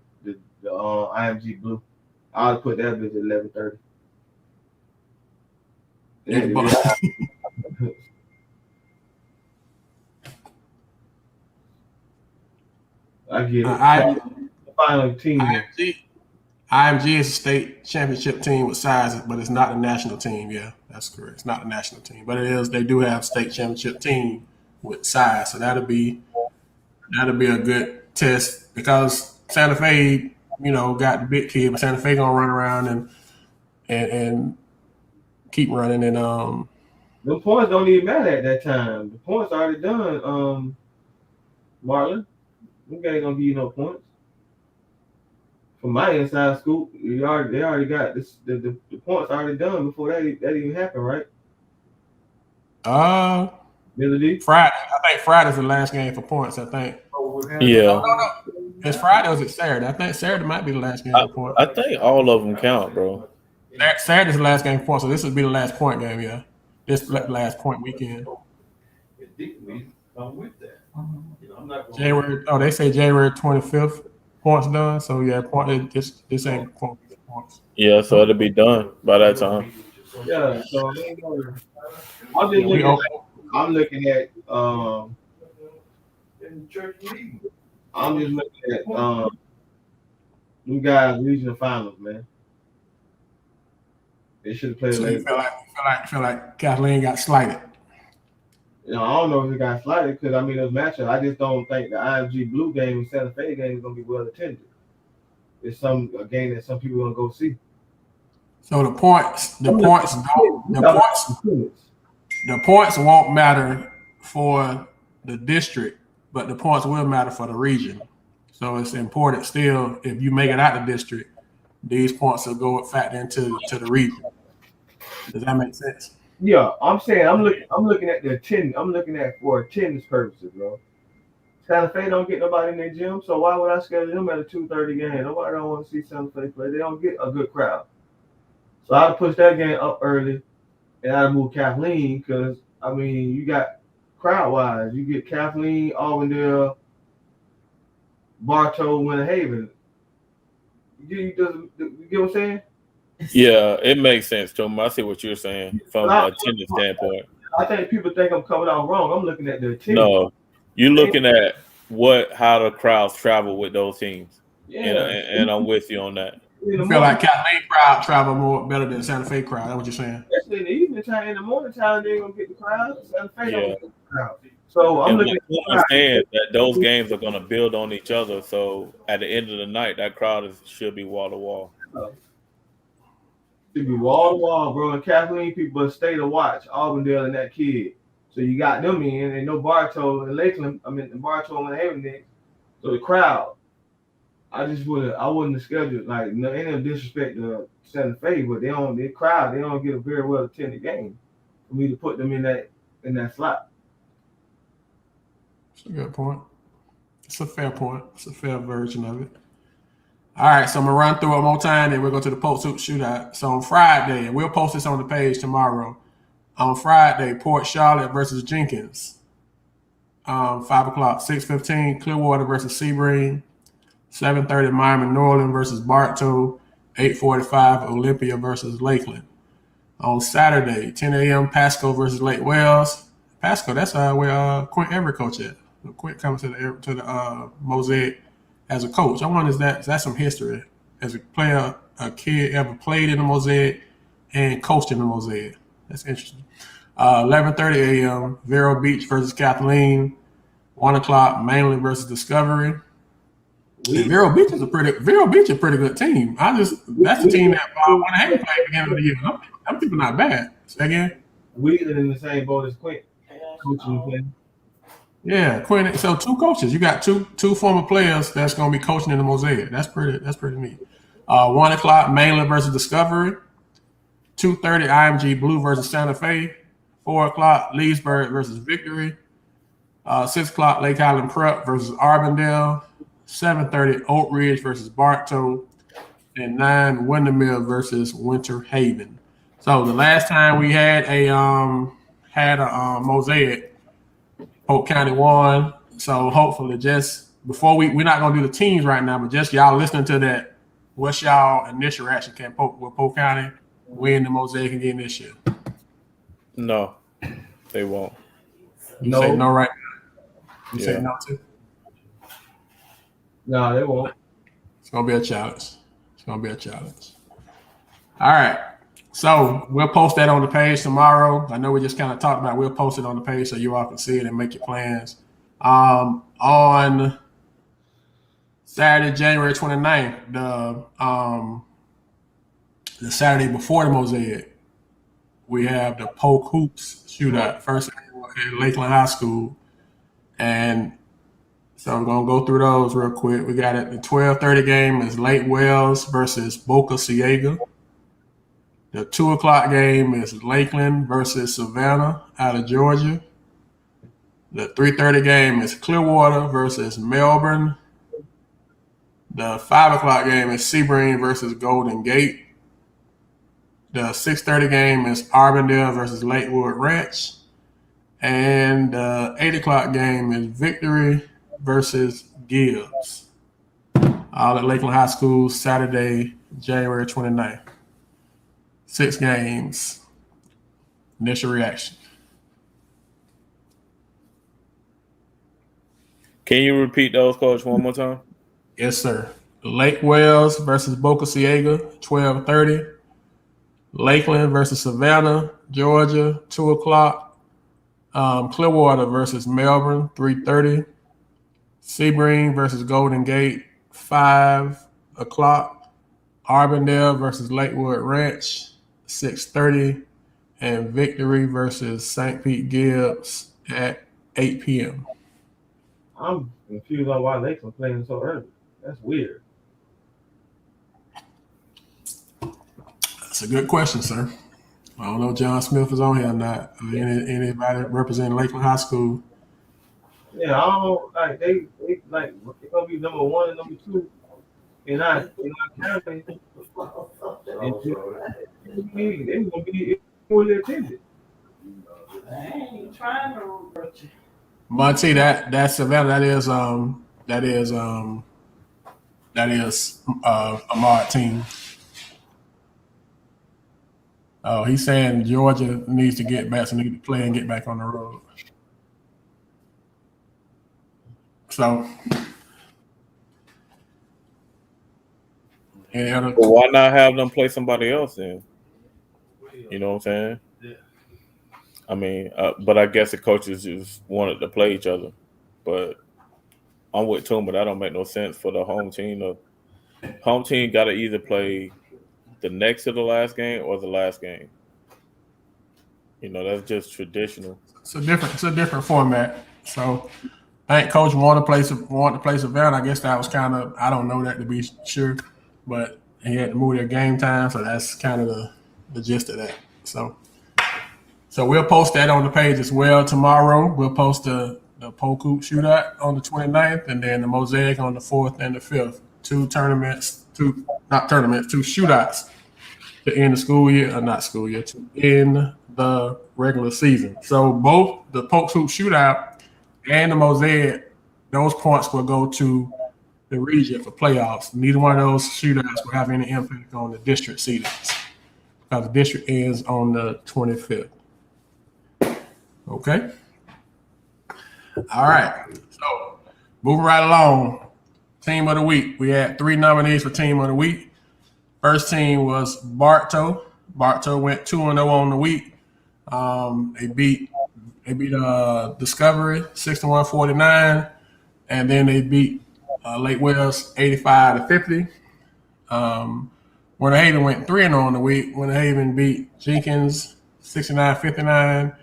IMG Blue. I would put that bitch at 11:30. I get it. The final team. IMG is a state championship team with size, but it's not a national team. Yeah, that's correct. It's not a national team, but it is. They do have state championship team with size. So that'll be a good test because Santa Fe, got the big kid, but Santa Fe gonna run around and keep running and The points don't even matter at that time. The points already done. Marlon, them guys gonna give you no points. From my inside scoop, they already got this. The points already done before that even happened, right? Melody? Friday. I think Friday's the last game for points. I think. Yeah. It's Friday or is it Saturday? I think Saturday might be the last game for points. I think all of them count, bro. Saturday's the last game for points, so this would be the last point game. Yeah, this last point weekend. I'm with that. I'm not gonna January. Oh, they say January 25th. Points done. So yeah, this ain't points. Yeah, so it'll be done by that time. Yeah. So I'm looking at in the church meeting. I'm just looking at you guys regional finals, man. They should have played So later. you feel like Kathleen got slighted. I don't know if it got slighted because those matchups. I just don't think the IMG Blue game and Santa Fe game is gonna be well attended. It's a game that some people are gonna go see. So the points won't matter for the district, but the points will matter for the region. So it's important still if you make it out the district, these points will go factor into the region. Does that make sense? Yeah, I'm saying I'm looking at the attendance. I'm looking at for attendance purposes, bro. Santa Fe don't get nobody in their gym, so why would I schedule them at a 2:30 game? Nobody don't want to see Santa Fe play. They don't get a good crowd. So I'd push that game up early, and I'd move Kathleen because you got crowd wise, you get Kathleen, Auburndale, Bartow, Winter Haven. You get what I'm saying? Yeah, it makes sense, Tom. I see what you're saying from an attendance standpoint. I think people think I'm coming out wrong. I'm looking at the attendance. No, you're looking at how the crowds travel with those teams. Yeah. And I'm with you on that. You feel like Kathleen crowd travel more better than Santa Fe crowd. That's what you're saying? Especially in the evening time, in the morning time, they ain't gonna get the crowd. Santa Fe don't get the crowd. So I'm looking at understand that those games are gonna build on each other. So at the end of the night, that crowd should be wall to wall. Should be wall to wall, bro. And Kathleen people stay to watch Auburndale and that kid. So you got them in, and no Bartow and Lakeland. Bartow and Haven. So the crowd. I wouldn't have scheduled ain't no disrespect to Santa Fe, but they don't get a very well attended game for me to put them in that slot. That's a good point. It's a fair point. It's a fair version of it. All right, so I'm gonna run through it one more time, and we'll go to the post shootout. So on Friday, and we'll post this on the page tomorrow. On Friday, Port Charlotte versus Jenkins. 5 o'clock, 6:15, Clearwater versus Sebring. 7:30, Miami Norland versus Bartow. 8:45, Olympia versus Lakeland. On Saturday, 10 a.m., Pasco versus Lake Wales. Pasco, that's where Quint Everett coach at. Quint comes to the Mosaic as a coach. I wonder is that some history as a player, a kid ever played in the Mosaic and coached in the Mosaic. That's interesting. 11:30 a.m., Vero Beach versus Kathleen. 1 o'clock, Mainland versus Discovery. Vero Beach is a pretty good team. That's the team that won a Haven play at the beginning of the year. Them people not bad. Say again. Wheeling in the same boat as Quint. Coaching playing. Yeah, Quinn. So 2 coaches. You got two former players that's going to be coaching in the Mosaic. That's pretty neat. 1 o'clock, Mainland versus Discovery. 2:30, IMG Blue versus Santa Fe. 4 o'clock, Leesburg versus Victory. 6 o'clock, Lake Island Prep versus Arbondale. 7:30, Oak Ridge versus Bartow. And 9, Windermere versus Winter Haven. So the last time we had a Mosaic, Polk County won. So hopefully just before we're not going to do the teams right now, but just y'all listening to that, what's y'all initial reaction? Can Polk County win the Mosaic again this year? No, they won't. You say no right now? You say no too? No, they won't. It's going to be a challenge. All right. So we'll post that on the page tomorrow. I know we just kind of talked about it. We'll post it on the page so you all can see it and make your plans. On Saturday, January 29th, the Saturday before the Mosaic, we have the Polk Hoops shootout, first annual at Lakeland High School. And so I'm going to go through those real quick. We got it. The 12:30 game is Lake Wells versus Boca Ciega. The 2 o'clock game is Lakeland versus Savannah out of Georgia. The 3:30 game is Clearwater versus Melbourne. The 5 o'clock game is Sebring versus Golden Gate. The 6:30 game is Arbondale versus Lakewood Ranch. And the 8 o'clock game is Victory versus Gibbs. All at Lakeland High School, Saturday, January 29th. 6 games. Initial reaction. Can you repeat those, Coach, one more time? Yes, sir. Lake Wells versus Boca Ciega, 12:30. Lakeland versus Savannah, Georgia, 2 o'clock. Clearwater versus Melbourne, 3:30. Sebring versus Golden Gate, 5 o'clock. Arbondale versus Lakewood Ranch, 6:30. And Victory versus St. Pete Gibbs at 8 p.m. I'm confused on why Lakeland playing so early. That's weird. That's a good question, sir. I don't know if John Smith is on here or not. Or anybody representing Lakeland High School. Yeah, I don't like they like they're gonna be number 1 and number 2 in our campaign. And they gonna be fully attended. I ain't trying to hurt you. Monty, that's Savannah. That is Ahmad team. Oh, he's saying Georgia needs to get back, so they need to play and get back on the road. So, Well, why not have them play somebody else then? You know what I'm saying? Yeah. I mean, but I guess the coaches just wanted to play each other. But I'm with Tuma. That don't make no sense for the home team. The home team got to either play the next to the last game or the last game. You know, that's just traditional. It's a different format. So I think Coach wanted to play Savannah. I guess that was kind of, I don't know that to be sure, but he had to move their game time, so that's kind of the gist of that. So we'll post that on the page as well tomorrow. We'll post the Polk Hoop shootout on the 29th, and then the Mosaic on the 4th and the 5th. 2 shootouts to end the school year, or not school year, to end the regular season. So both the Polk Hoop shootout and the Mosaic, those points will go to the region for playoffs. Neither one of those shootouts will have any impact on the district seedings because the district ends on the 25th. Okay. All right. So moving right along. Team of the week. We had 3 nominees for Team of the Week. First team was Bartow. Bartow went 2-0 on the week. They beat Discovery 61-49, and then they beat Lake Wells 85-50. Winter Haven went 3-0 on the week. Winter Haven beat Jenkins 69-59.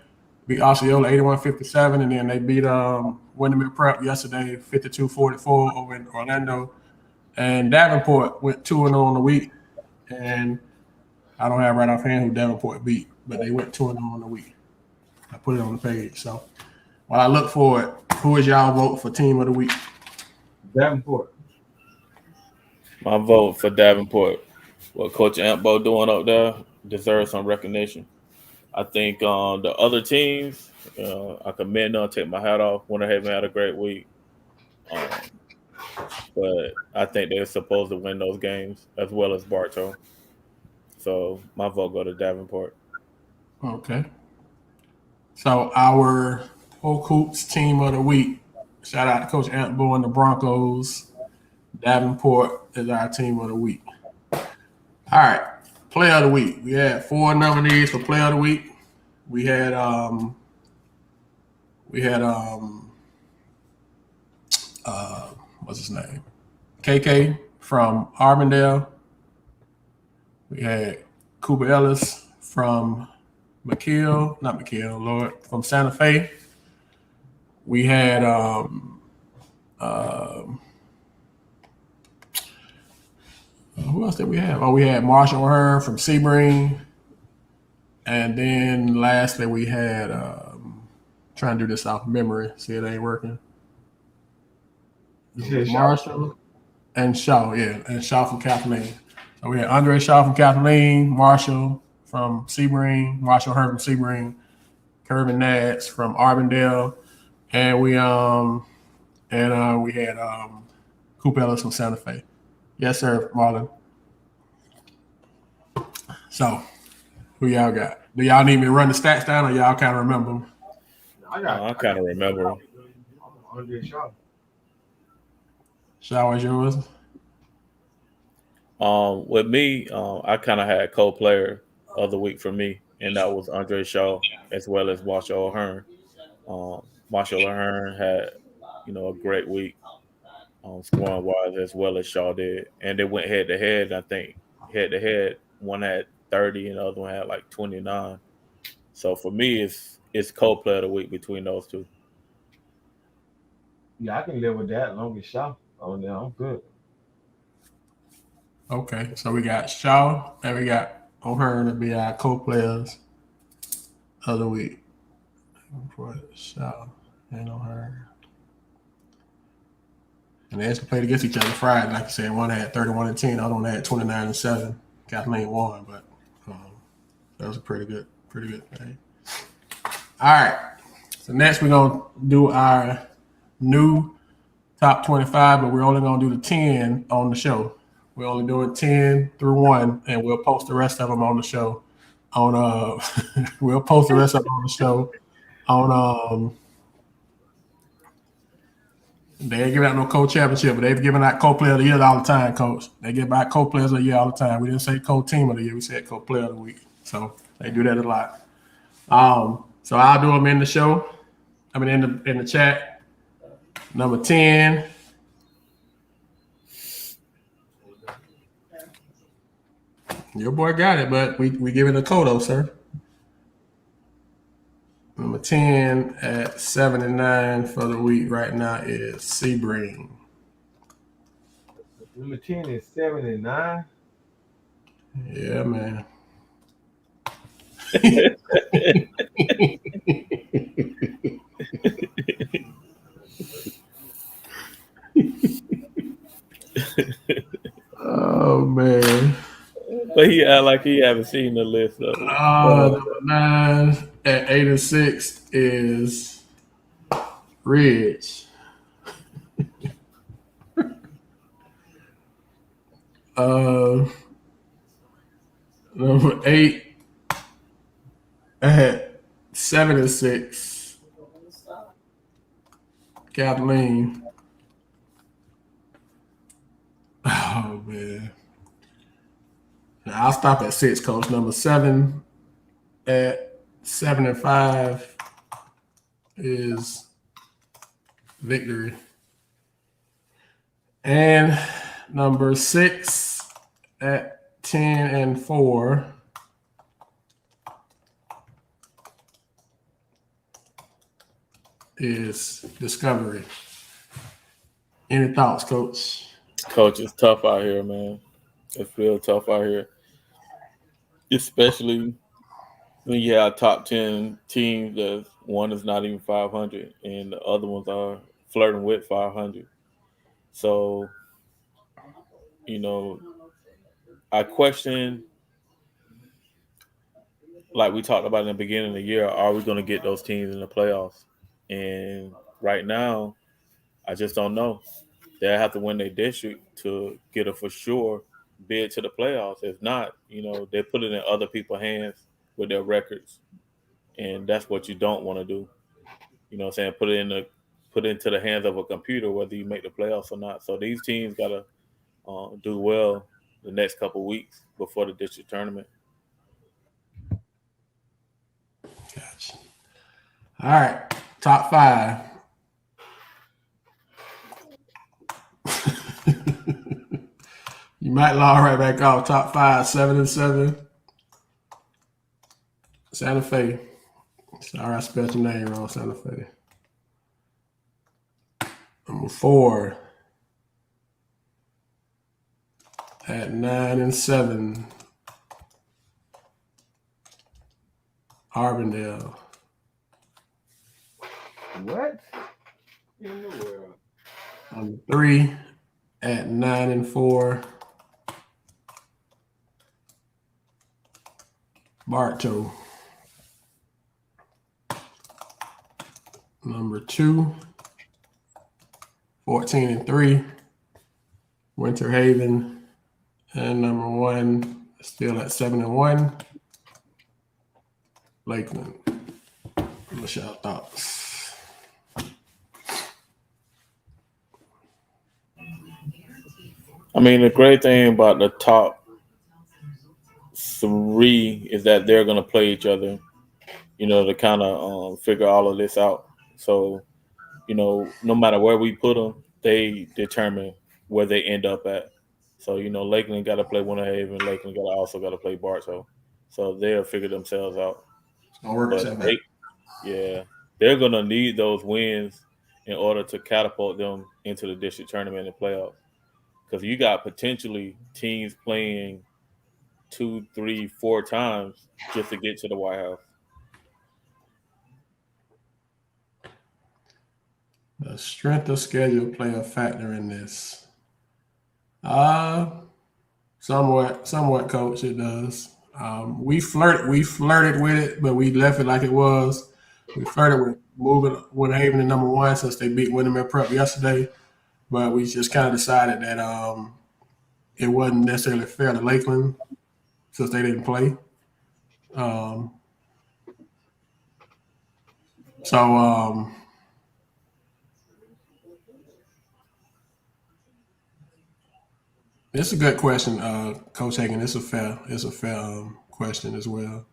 Beat Osceola 81-57, and then they beat Windermere Prep yesterday 52-44 over in Orlando. And Davenport went 2-0 on the week, and I don't have right offhand who Davenport beat, but they went 2-0 on the week. I put it on the page. So while I look for it, who is y'all vote for Team of the Week? Davenport. My vote for Davenport. What Coach Ampbo doing up there deserves some recognition. I think the other teams, I commend them, take my hat off. Winter Haven had a great week. But I think they're supposed to win those games as well as Bartow. So my vote go to Davenport. Okay. So our Polk Hoops Team of the Week. Shout out to Coach Ampbo and the Broncos. Davenport is our Team of the Week. All right. Player of the week. We had 4 nominees for Player of the week. We had what's his name? KK from Arbondale. We had Cooper Ellis from from Santa Fe. We had who else did we have? Oh, we had Marshall Hearn from Sebring. And then lastly, we had trying to do this off memory. See, it ain't working. Marshall and Shaw, and Shaw from Kathleen. So we had Andre Shaw from Kathleen, Marshall from Sebring, Marshall Hearn from Sebring, Kirby Nats from Arbondale, and we had Coop Ellis from Santa Fe. Yes, sir, Marlon. So, who y'all got? Do y'all need me to run the stats down, or y'all kind of remember them? I kind of remember. Andre Shaw. Shaw is yours. With me, I kind of had co-player of the week for me, and that was Andre Shaw as well as Marshall Hearn. Marshall Hearn had, a great week, scoring wise as well as Shaw did, and they went head to head. I think head to head, one had 30 and the other one had like 29. So for me, it's co-player of the week between those two. Yeah, I can live with that as long as Shaw on there. I'm good. Okay, so we got Shaw and we got O'Hearn to be our co-players of the week. For Shaw and O'Hearn. And they actually played against each other Friday. Like you said, one had 31 and 10, the other one had 29 and 7. Kathleen won, but that was a pretty good thing. All right. So next we're gonna do our new top 25, but we're only gonna do the 10 on the show. We're only doing 10 through 1, and we'll post the rest of them on the show. We'll post the rest of them on the show on they ain't giving out no co-championship, but they've given out co-player of the year all the time, Coach. They give out co-players of the year all the time. We didn't say co-team of the year. We said co-player of the week. So they do that a lot. So I'll do them in the show. I mean, in the chat. Number 10. Your boy got it, but we give it a Kodo, sir. Number 10 at 79 for the week right now is Sebring. Number 10 is 79. Yeah, man. Oh, man. But he act like he haven't seen the list of it. Number 9 at 86 is Ridge. Number 8 at 76, Kathleen. Oh, man. Now, I'll stop at 6, Coach. Number 7 at 75 is Victory. And number 6 at 10 and 4 is Discovery. Any thoughts, Coach? Coach, it's tough out here, man. It's real tough out here. Especially when you have top 10 teams that one is not even 500 and the other ones are flirting with 500. So, I question, like we talked about in the beginning of the year, are we going to get those teams in the playoffs? And right now, I just don't know. They'll have to win their district to get a for sure bid to the playoffs. If not, they put it in other people's hands with their records. And that's what you don't want to do. You know what I'm saying? Put it into the hands of a computer, whether you make the playoffs or not. So these teams gotta do well the next couple of weeks before the district tournament. Gotcha. All right, top 5. You might log right back off. Top 5, 7-7. Santa Fe. Sorry, I spelled your name wrong, Santa Fe. Number 4 at 9-7. Arbondale. What in the world? Number 3 at 9-4. Bartow. Number 2, 14-3. Winter Haven. And number 1, still at 7-1. Lakeland. What's your thoughts? I mean, the great thing about the top 3 is that they're going to play each other, to kind of figure all of this out. So, no matter where we put them, they determine where they end up at. So, Lakeland got to play Winter Haven. Lakeland also got to play Bartow. So they'll figure themselves out. They're going to need those wins in order to catapult them into the district tournament and playoffs. Because you got potentially teams playing 2, 3, 4 times just to get to the White House. The strength of schedule play a factor in this. Somewhat, Coach. It does. We flirted with it, but we left it like it was. We flirted with moving Winter Haven to number 1 since they beat Windermere Prep yesterday, but we just kind of decided that it wasn't necessarily fair to Lakeland since they didn't play. It's a good question, Coach Hagan. It's a fair question as well.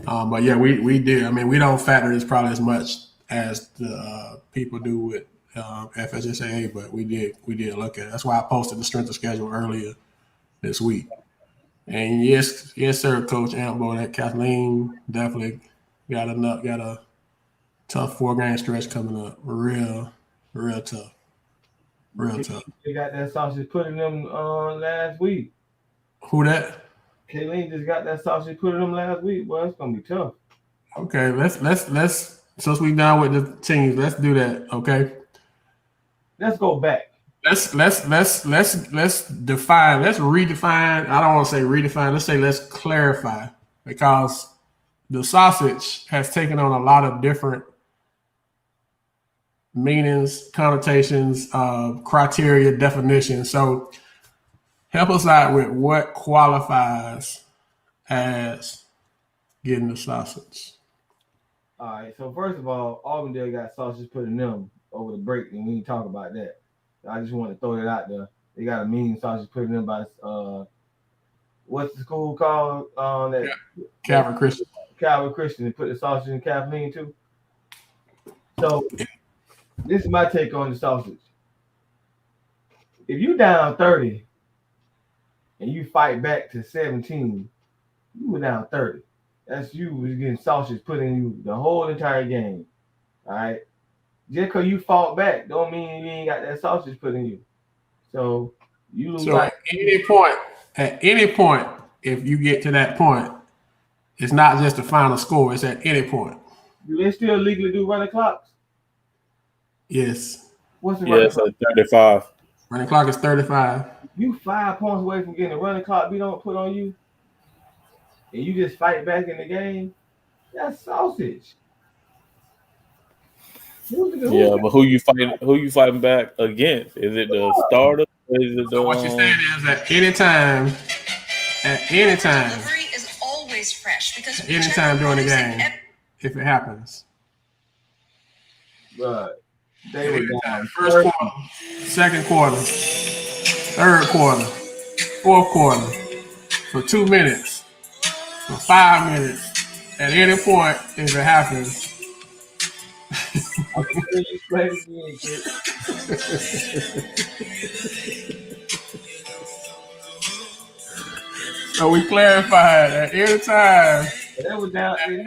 But yeah, we did. I mean, we don't factor this probably as much as the people do with FSSAA, but we did look at it. That's why I posted the strength of schedule earlier this week. And yes, sir, Coach Ambo, that Kathleen definitely got a tough 4-game stretch coming up. Real tough. Real tough. They got that sausage put in them last week. Who that? Kayleen just got that sausage put in them last week. Well, it's gonna be tough. Okay, let's since we done with the teams, let's do that. Okay. Let's go back. Let's define. Let's redefine. I don't want to say redefine. Let's say let's clarify, because the sausage has taken on a lot of different meanings, connotations, criteria, definitions. So help us out with what qualifies as getting the sausage. All right. So first of all, Auburndale got sausage put in them over the break, and we didn't talk about that. I just want to throw that out there. They got a mean sausage put in them by what's the school called? Calvary Christian. Calvary Christian. They put the sausage in Kathleen too. So this is my take on the sausage. If you down 30 and you fight back to 17, you were down 30. That's you was getting sausage put in you the whole entire game. All right. Just because you fought back don't mean you ain't got that sausage put in you. So you lose. So at any point, if you get to that point, it's not just the final score, it's at any point. Do they still legally do running clocks? Yes. What's the running clock? 35. Running clock is 35. You 5 points away from getting a running clock we don't put on you, and you just fight back in the game. That's sausage. But who you fighting back against? Is it the starter? Is it So what you're saying is at any time, delivery is always fresh because anytime during the game, if it happens. But they were down first quarter, second quarter, third quarter, fourth quarter, for 2 minutes, for 5 minutes, at any point if it happens. I'm gonna tell you play it again, kid. So we clarified at any time. That was down. It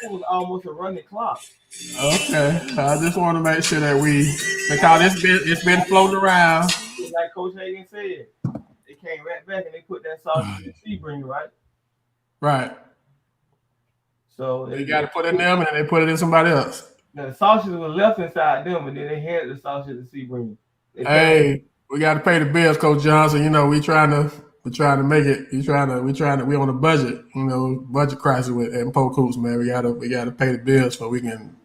was almost a running clock. Okay, I just want to make sure that because it's been floating around. Like Coach Hagan said, they came right back and they put that sausage in the Sebring, right? Right. So They got to put it in them, and then they put it in somebody else. Now the sausage was left inside them, and then they handed the sausage to Sebring. Hey, we got to pay the bills, Coach Johnson. You know, we trying to make it. We on a budget. You know, budget crisis at Polk Hoops, man. We gotta pay the bills before we can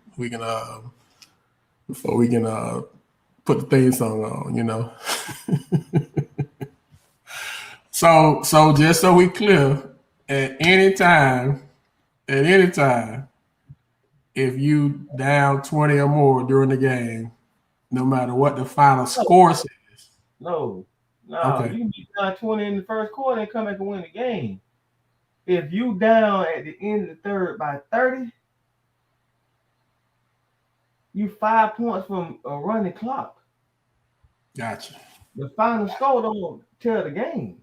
put the theme song on. You know. So just so we clear, at any time, if you down 20 or more during the game, no matter what the final score says. No. Okay. You can be down 20 in the first quarter and come back and win the game. If you down at the end of the third by 30, you 5 points from a running clock. Gotcha. The final score don't tell the game.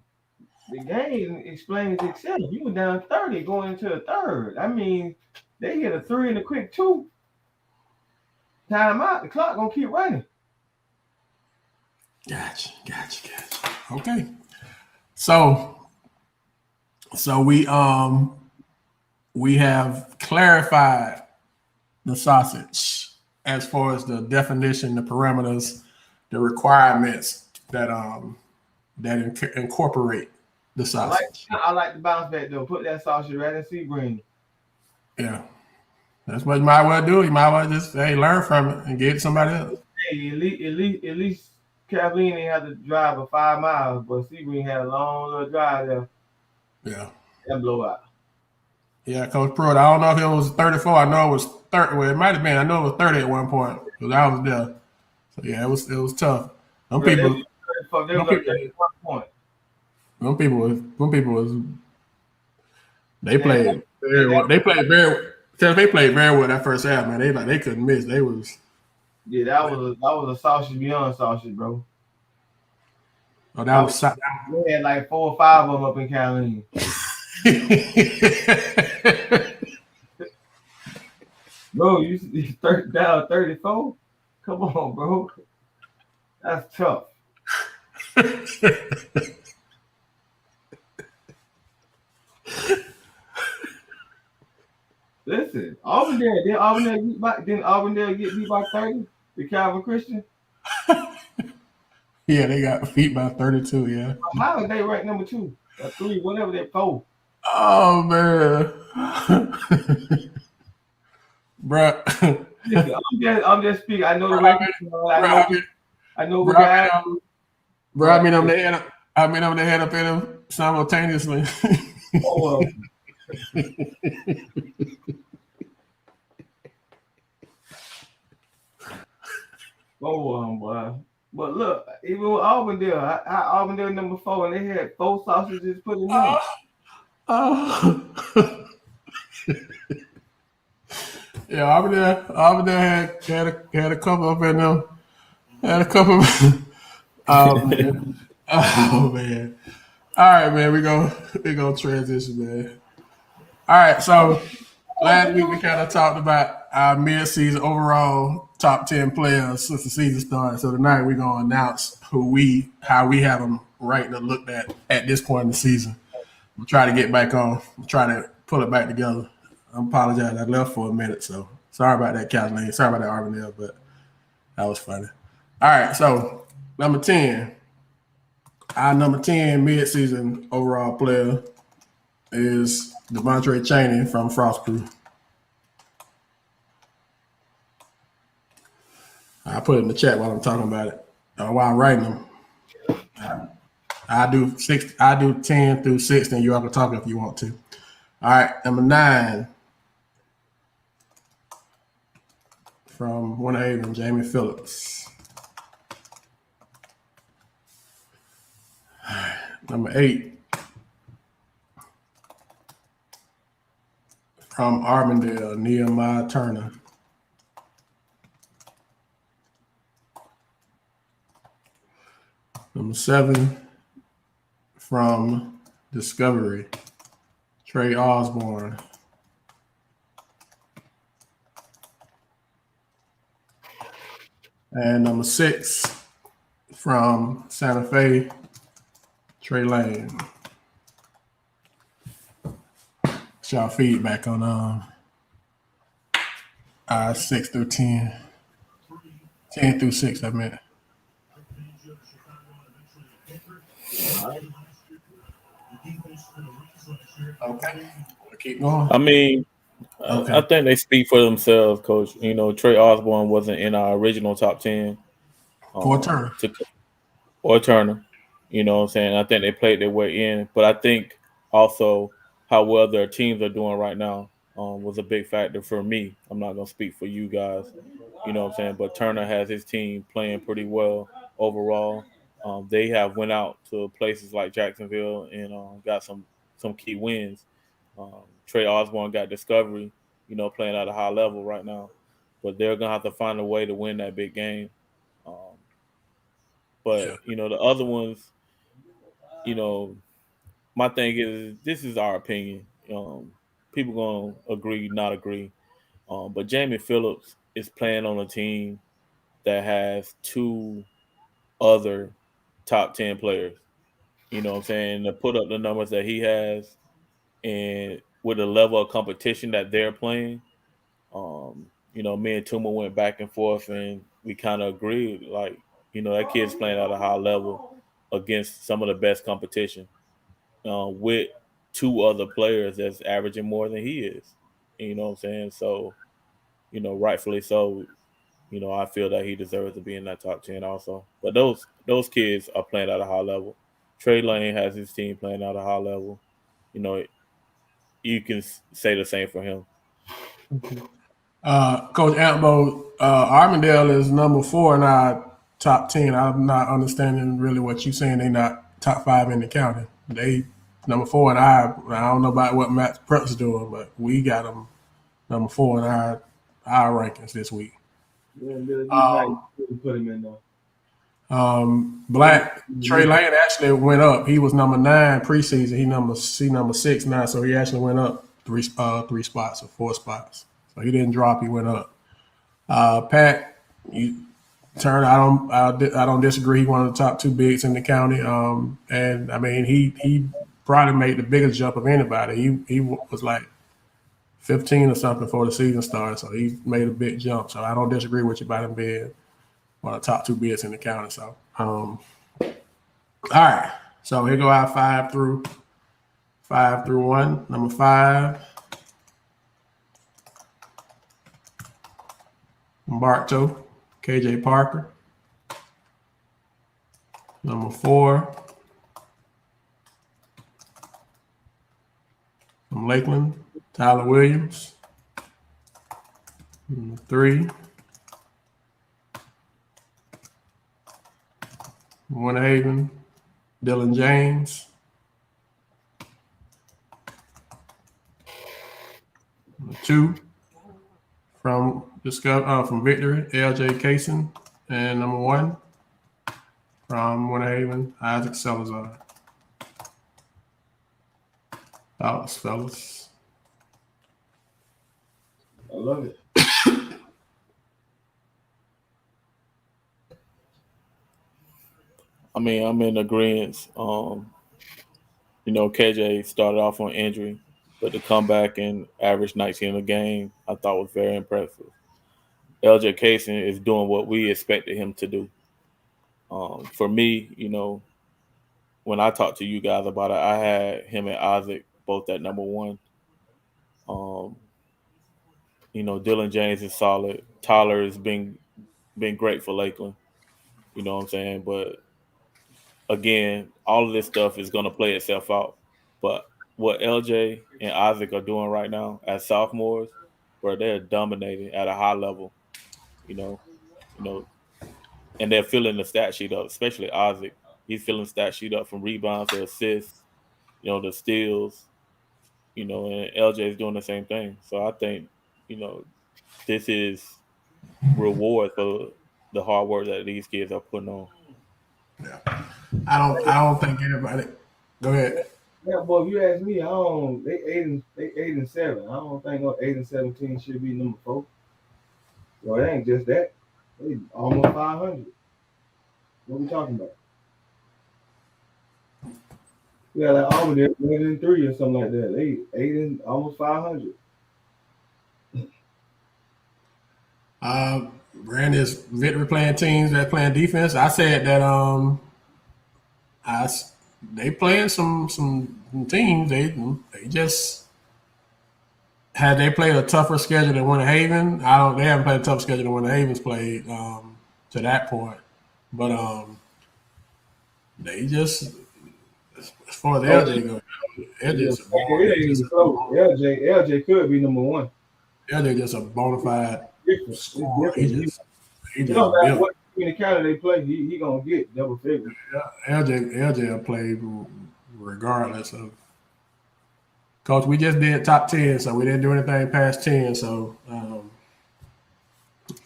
The game explains itself. You were down 30 going into the third. I mean, they hit a 3 and a quick 2. Time out. The clock gonna keep running. Gotcha. Okay. So we have clarified the sausage as far as the definition, the parameters, the requirements that incorporate the sausage. I like the bounce back though. Put that sausage right in Sebring. Yeah. That's what you might well do. You might well just learn from it and get it to somebody else. Hey, at least Kathleen didn't have to drive 5 miles, but Sebring had a long little drive there. Yeah. That blowout. Yeah, Coach Pruitt. I don't know if it was 34. I know it was 30. Well, it might have been. I know it was 30 at one point because I was there. So yeah, it was tough. Some people was they played very well. They played very well that first half, man. They couldn't miss. They was that was a sausage beyond sausage, bro. Oh, that was we had like 4 or 5 of them up in Kathleen. Bro, you down 34? Come on, bro. That's tough. Listen, Auburndale get beat by 30? The Calvin Christian? Yeah, they got beat by 32, yeah. How are they ranked number 2 or 3, whatever they're 4? Oh, man. Bruh. I'm just speaking. I know the way. I know what guys. Bro, I mean, I'm the head up in them simultaneously. Oh, boy. But look, even with Auburndale number 4, and they had 4 sausages put in there. Yeah, Auburndale had a couple up in them. Had a couple. Oh man. Oh man. All right, man. We gonna transition, man. All right. So last week we kind of talked about our mid-season overall top 10 players since the season started. So tonight we're gonna announce how we have them ranked and looked at this point in the season. We'll try to get back on. We'll try to pull it back together. I apologize. I left for a minute, so sorry about that, Kathleen. Sorry about that, Arvindale, but that was funny. All right, so number 10. Our number 10 mid-season overall player is Devontae Chaney from Frost Crew. I'll put it in the chat while I'm talking about it, while I'm writing them. I do 10 through 16. You all can talk if you want to. All right, number 9. From Winter Haven, Jamie Phillips. Number 8 from Armandale, Nehemiah Turner. Number 7 from Discovery, Trey Osborne. And number 6 from Santa Fe, Trey Lane. What's y'all feedback on 6 through 10? 10 through 6, I meant. Okay, we'll keep going. I mean, Okay. I think they speak for themselves, Coach. You know, Trey Osborne wasn't in our original top 10. Or Turner. Or Turner. You know what I'm saying? I think they played their way in. But I think also how well their teams are doing right now was a big factor for me. I'm not going to speak for you guys. You know what I'm saying? But Turner has his team playing pretty well overall. They have went out to places like Jacksonville and got some key wins. Trey Osborne got Discovery, you know, playing at a high level right now. But they're going to have to find a way to win that big game. But, you know, the other ones, you know, my thing is this is our opinion. People going to agree, not agree. But Jamie Phillips is playing on a team that has 2 other top 10 players. You know what I'm saying? To put up the numbers that he has and with the level of competition that they're playing, you know, me and Tuma went back and forth and we kind of agreed, like, you know, that kid's playing at a high level against some of the best competition with 2 other players that's averaging more than he is. You know what I'm saying? So, you know, rightfully so, you know, I feel that he deserves to be in that top 10 also. But those kids are playing at a high level. Trey Lane has his team playing at a high level. You know, you can say the same for him. Coach Antbo, Armandale is number 4 in our top 10. I'm not understanding really what you're saying. They're not top 5 in the county. They number 4 in I don't know about what Matt Prep's doing, but we got them number 4 in our rankings this week. Put him in there. Black Trey Lane actually went up. He was number 9 preseason. He number 6 now, so he actually went up 3 spots or 4 spots. So he didn't drop. He went up. Pat, Turner. I don't disagree. He's one of the top 2 bigs in the county. And I mean he probably made the biggest jump of anybody. He was like 15 or something before the season started, so he made a big jump. So I don't disagree with you about him being one of the top 2 bids in the county. So, all right. So here go our 5 through 1. Number 5, Barto, KJ Parker. Number 4, from Lakeland, Tyler Williams. Number 3, Winter Haven, Dylan James. Number 2, from Victory, LJ Kaysen. And number 1, from Winter Haven, Isaac Salazar. Thoughts, fellas? I love it. I mean, I'm in agreement. You know, KJ started off on injury, but to come back and average 19 a game, I thought was very impressive. LJ Kaysen is doing what we expected him to do. For me, you know, when I talked to you guys about it, I had him and Isaac both at number 1. You know, Dylan James is solid. Tyler has been great for Lakeland. You know what I'm saying? But again, all of this stuff is going to play itself out. But what LJ and Isaac are doing right now as sophomores, where they're dominating at a high level, you know, and they're filling the stat sheet up, especially Isaac. he's filling stat sheet up from rebounds to assists, the steals, and LJ is doing the same thing. So I think, this is reward for the hard work that these kids are putting on. Yeah. I don't think anybody. Go ahead. Yeah, boy, if you ask me, they 8-7. I don't think no 8-17 should be number 4. Well, it ain't just that. They almost 500. What we talking about? Yeah, like Auburn did 1-3 or something like that. They almost 500. Brandon's victory playing teams that playing defense. I said that they playing some teams. They just had they played a tougher schedule than Winter Haven. They haven't played a tough schedule than Winter Haven's played to that point. But they just as far as LJ goes, LJ could be number 1. LJ just a bona fide scorer. He just no matter built. what the counter they play, he gonna get double figures. Yeah, LJ will play regardless of. Coach, we just did top 10, so we didn't do anything past 10. So,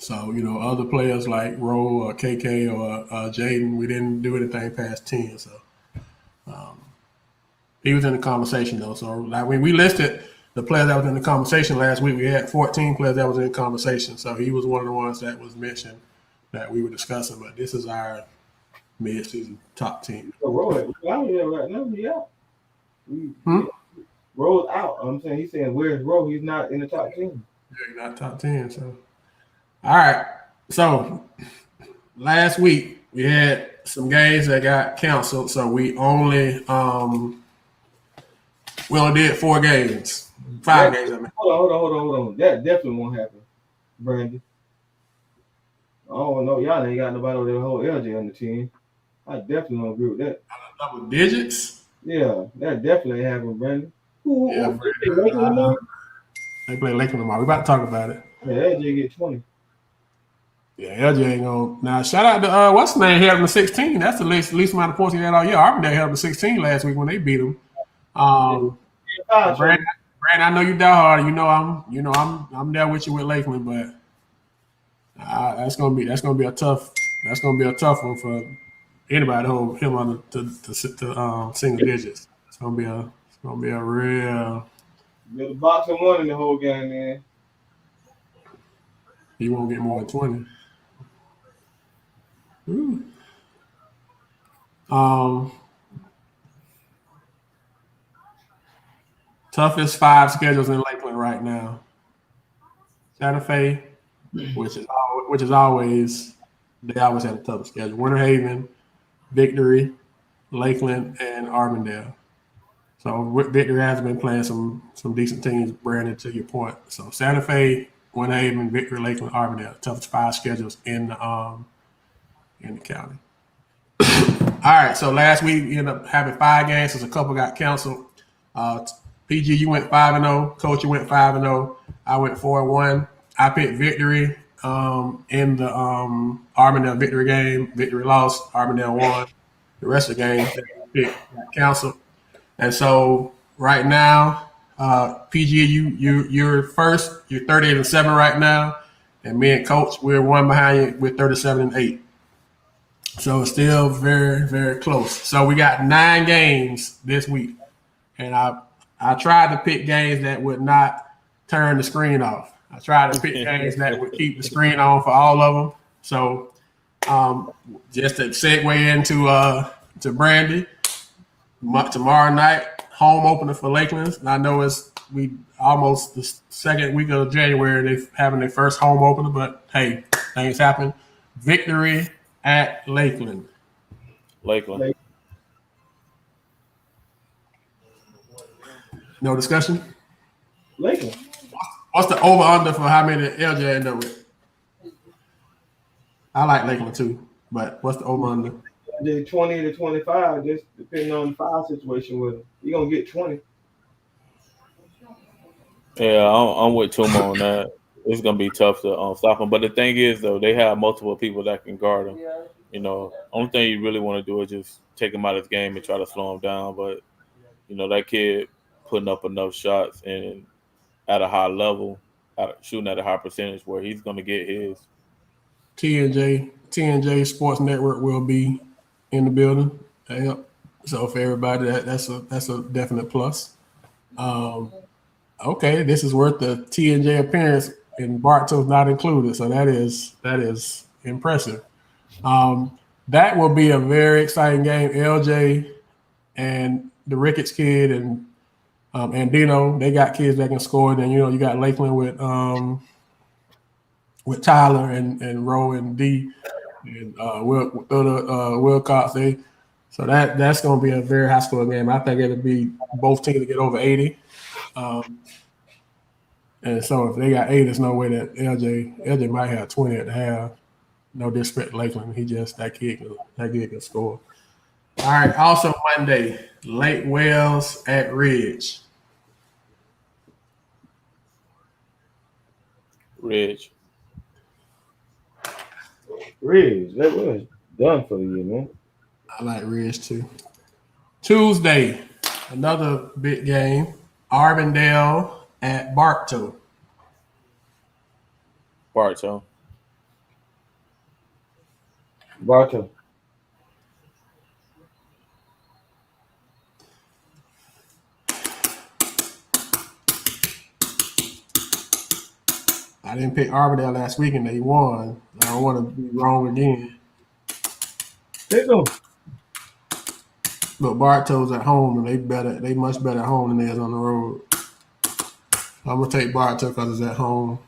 other players like Roe or KK or Jaden, we didn't do anything past 10. So, he was in the conversation though. So, like when we listed the players that was in the conversation last week, we had 14 players that was in the conversation. So he was one of the ones that was mentioned that we were discussing. But this is our mid-season top 10. So Roe out here right now. He out. Roe's out. I'm saying he's saying where's Roe? He's not in the top 10. Yeah, he's not top 10. So, all right. So last week we had some games that got canceled. So we only did 4 games. 5 games. I mean. Hold on. That definitely won't happen, Brandon. Oh no, y'all ain't got nobody over there whole LJ on the team. I definitely don't agree with that. Double digits? Yeah, that definitely ain't happening, Brandon. They play Lakeland tomorrow. We about to talk about it. Yeah, LJ get 20. Yeah, LJ ain't gonna. Now shout out to what's the name? He held him to 16. That's the least amount of points he had all year. Armendale held him to 16 last week when they beat him. Brandon, I know you die hard. I'm there with you with Lakeland, but that's gonna be a tough one for anybody to hold him under to single digits. It's gonna be a real. You're the boxing one in the whole game, man. He won't get more than 20. Ooh. Toughest 5 schedules in Lakeland right now. Santa Fe, which is always they always have a tough schedule. Winter Haven, Victory, Lakeland, and Armendale. So Victory has been playing some decent teams, Brandon, to your point. So Santa Fe, Winter Haven, Victory, Lakeland, Armendale, toughest 5 schedules in the county. All right, so last week we ended up having 5 games because a couple got canceled. PG, you went 5-0. Coach, you went 5-0. I went 4-1. I picked Victory in the Armendale Victory game. Victory lost. Armendale won. The rest of the games that I picked got canceled. And so right now, PG, you're first. You're 38-7 right now, and me and Coach, we're 1 behind you with 37-8. So it's still very, very close. So we got 9 games this week, and I tried to pick games that would not turn the screen off. I tried to pick games that would keep the screen on for all of them. So just to segue into to Brandy, tomorrow night, home opener for Lakeland. And I know it's almost the second week of January they're having their first home opener, but hey, things happen. Victory at Lakeland. No discussion? Lakeland. What's the over-under for how many LJ end up with? I like Lakeland too, but what's the over-under? 20 to 25, just depending on the foul situation with him. You're going to get 20. Yeah, I'm with Tuma on that. It's going to be tough to stop him. But the thing is, though, they have multiple people that can guard him. You know, only thing you really want to do is just take him out of the game and try to slow him down. But you know, that kid putting up enough shots and at a high level, shooting at a high percentage where he's going to get his. TNJ Sports Network will be in the building. Yep. So for everybody, that's a definite plus. Okay, this is worth the TNJ appearance, and Bartow's not included. So that is impressive. That will be a very exciting game. LJ and the Ricketts kid and Dino, they got kids that can score. And then you got Lakeland with Tyler and Rowe and D and Wilcox. So that's going to be a very high scoring game. I think it'll be both teams to get over 80. And so if they got 8, there's no way that LJ might have 20 at the half. No disrespect to Lakeland. That kid can score. All right. Also Monday, Lake Wales at Ridge. Ridge, that was done for the year, man. I like Ridge too. Tuesday, another big game. Arbandale at Bartow. Bartow. I didn't pick Arbandale last week and they won. I don't want to be wrong again. Pick them. But Bartow's at home and they much better at home than they is on the road. I'm gonna take Bartow because it's at home.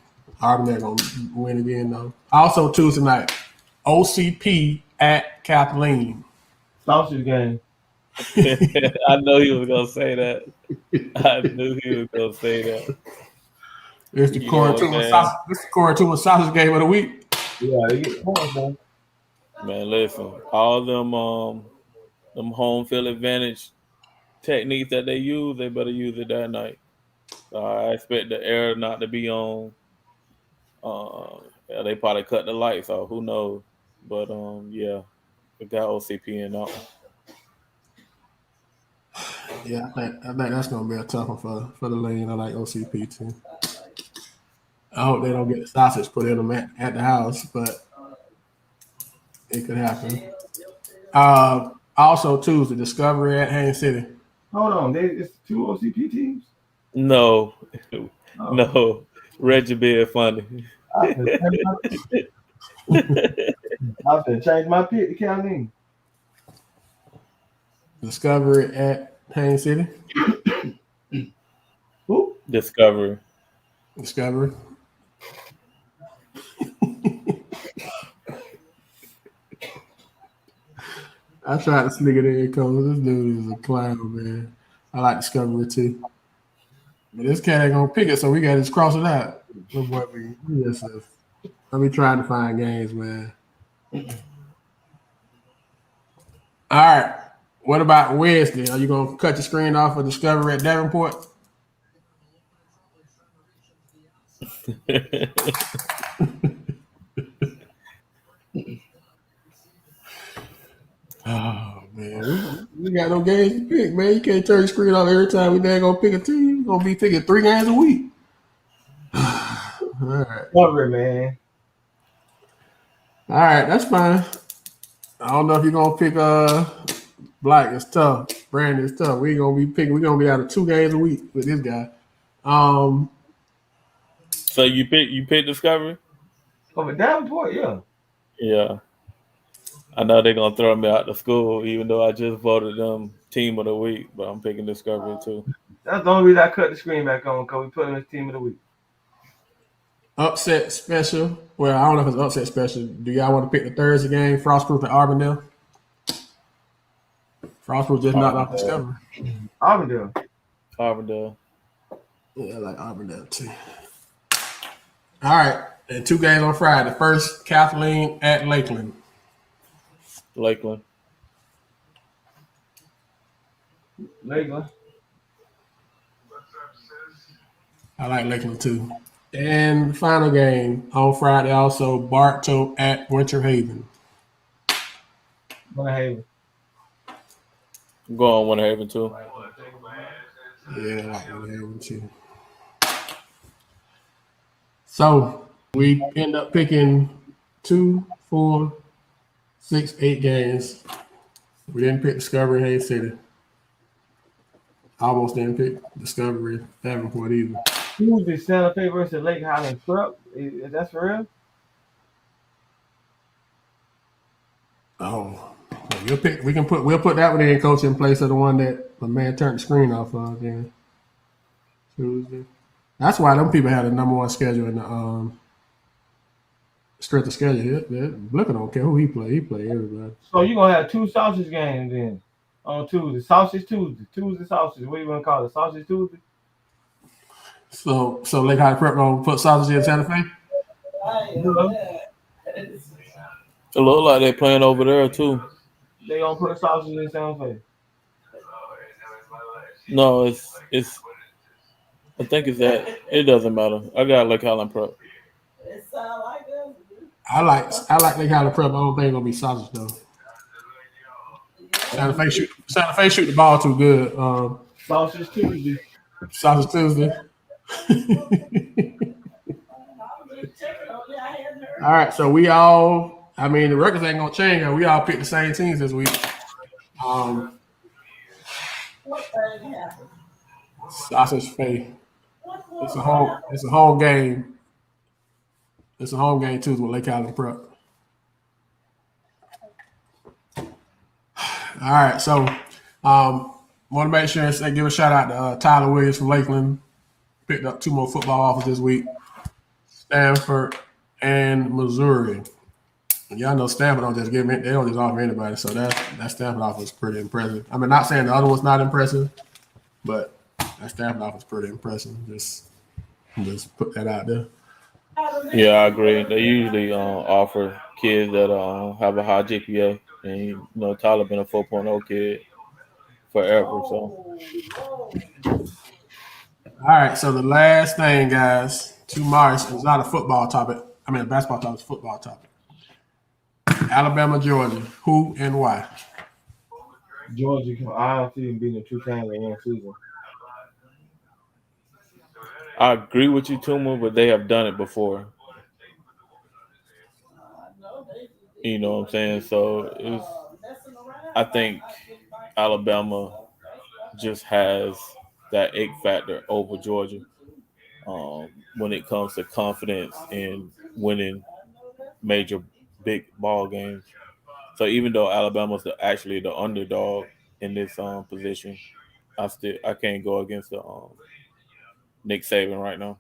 Arbandale gonna win again though. Also Tuesday night, OCP at Kathleen. Sausage game. I know he was gonna say that. I knew he was gonna say that. It's the Corey Tuma sausage game of the week. Yeah, they get points, man. Man, listen, all them home field advantage techniques that they use, they better use it that night. I expect the air not to be on. They probably cut the lights off. Who knows? But yeah, we got OCP in that one. Yeah, I think that's gonna be a tough one for the lane. I like OCP too. I hope they don't get the sausage put in them at the house, but it could happen. Also Tuesday, Discovery at Haines City. Hold on, it's 2 OCP teams? No. No. Reggie being funny. I was gonna change my pick to Kathleen. Discovery at Haines City. Who? Discovery. I tried to sneak it in, Coach. This dude is a clown, man. I like Discovery too. But this cat ain't gonna pick it, so we gotta just cross it out. Let me try to find games, man. All right. What about Wednesday? Are you gonna cut your screen off for Discovery at Davenport? Oh man, we got no games to pick, man. You can't turn your screen off every time we dang gonna pick a team. We're gonna be picking 3 games a week. All right. Cover it, man. All right, that's fine. I don't know if you're gonna pick Black. It's tough. Brandon, it's tough. We're gonna be out of 2 games a week with this guy. So you pick Discovery? Over Davenport, yeah. Yeah. I know they're gonna throw me out of school, even though I just voted them team of the week, but I'm picking Discovery too. That's the only reason I cut the screen back on, because we put him as team of the week. Upset special. Well, I don't know if it's upset special. Do y'all want to pick the Thursday game? Frostproof and Arbandale. Frostproof just knocked off Discovery. Arbandale. Yeah, I like Arbandale too. All right, and 2 games on Friday. First, Kathleen at Lakeland. Lakeland. I like Lakeland too. And the final game on Friday, also Bartow at Winter Haven. Winter Haven. I'm going Winter Haven too. Yeah, I like Winter Haven too. So we end up picking 2, 4, 6, 8 games. We didn't pick Discovery Hayes City. Almost didn't pick Discovery Davenport either. Tuesday, Santa Fe versus Lake Highland Prep. Is that for real? Oh, we'll pick. We'll put that one in, coach, in place of the one that my man turned the screen off of again. Tuesday. That's why them people had a number one schedule in the strength of schedule. Blicker don't care who he play. He play everybody. So you're gonna have 2 sausage games then on Tuesday. Sausage Tuesday. Tuesday sausage. What do you want to call it? Sausage Tuesday? So Lake High Prep gonna put sausage in Santa Fe? It look like they're playing over there too. They gonna put sausage in Santa Fe. No, it's. I think it's that. It doesn't matter. I got Lake Highland Prep. It sound like us. I like Lake High Prep. I don't think it's gonna be sausage though. Santa Fe shoot the ball too good. Sausage Tuesday. Sausage Tuesday. All right, so we all. I mean, the records ain't gonna change. We all picked the same teams this week. What thing happened? Sausage Fe. It's a home game. It's a home game too with Lake Island Prep. All right, so want to make sure and give a shout out to Tyler Williams from Lakeland. Picked up 2 more football offers this week. Stanford and Missouri. And y'all know Stanford don't just give it; they don't just offer anybody. So that Stanford offer is pretty impressive. I mean, not saying the other one's not impressive, but that Stanford offer is pretty impressive. Just put that out there. Yeah, I agree. They usually offer kids that have a high GPA, and you know Tyler been a 4.0 kid forever. So All right, so the last thing, guys, tomorrow is not a football topic. I mean, a basketball topic, it's a football topic. Alabama, Georgia, who and why? Georgia, I don't see them beating 2 times in one season. I agree with you, Tuma, but they have done it before. You know what I'm saying? So I think Alabama just has that egg factor over Georgia when it comes to confidence in winning major big ball games. So even though Alabama's actually the underdog in this position, I can't go against the Nick Saban right now.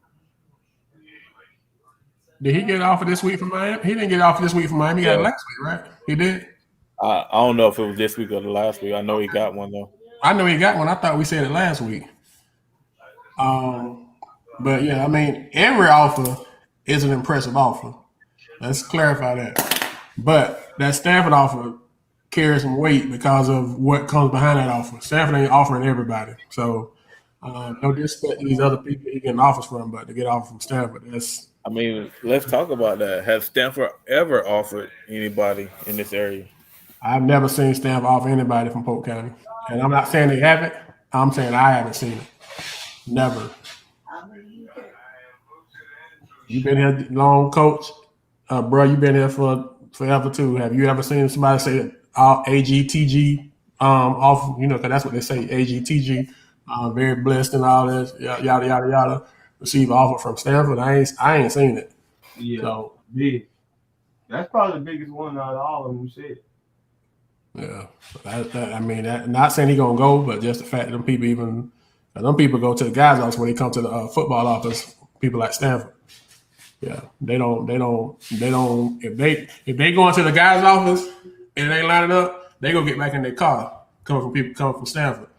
Did he get offered this week from Miami? He didn't get offered this week from Miami. He got it last week, right? He did? I don't know if it was this week or the last week. I know he got one, though. I know he got one. I thought we said it last week. But, yeah, I mean, every offer is an impressive offer. Let's clarify that. But that Stanford offer carries some weight because of what comes behind that offer. Stanford ain't offering everybody. So, no disrespect to these other people he getting offers from, but to get offers from Stanford, that's... I mean, let's talk about that. Has Stanford ever offered anybody in this area? I've never seen Stanford offer anybody from Polk County. And I'm not saying they haven't. I'm saying I haven't seen it. Never. You've been here long, coach. Bro, you've been here for forever too. Have you ever seen somebody say AGTG off? You know, because that's what they say, AGTG. Very blessed and all this, yada yada yada. Receive an offer from Stanford. I ain't seen it. Yeah, so big. That's probably the biggest one out of all of them. You said. Yeah, I mean, not saying he's gonna go, but just the fact that them people go to the guys' office when they come to the football office. People like Stanford. Yeah, they don't. If they go into the guy's office and they line it up, they gonna get back in their car. Coming from Stanford,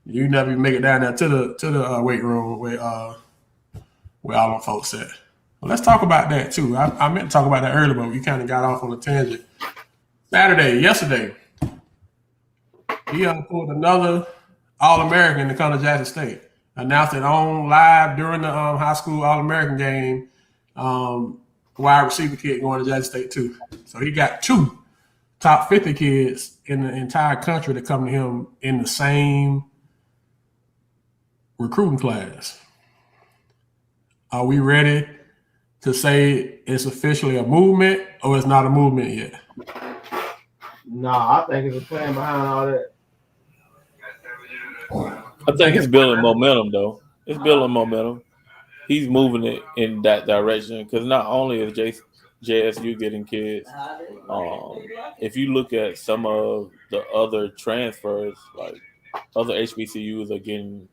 you never even make it down there to the weight room where all them folks at. Well, let's talk about that too. I meant to talk about that earlier, but we kind of got off on a tangent. Yesterday, he pulled another All-American to come to Jackson State. Announced it on live during the high school All-American game. Wide receiver kid going to Jackson State too. So he got two top 50 kids in the entire country to come to him in the same recruiting class. Are we ready to say it's officially a movement or it's not a movement yet? Nah, I think it's a plan behind all that. I think it's building momentum, though. It's building momentum. He's moving it in that direction because not only is JSU getting kids, if you look at some of the other transfers, like other HBCUs are getting,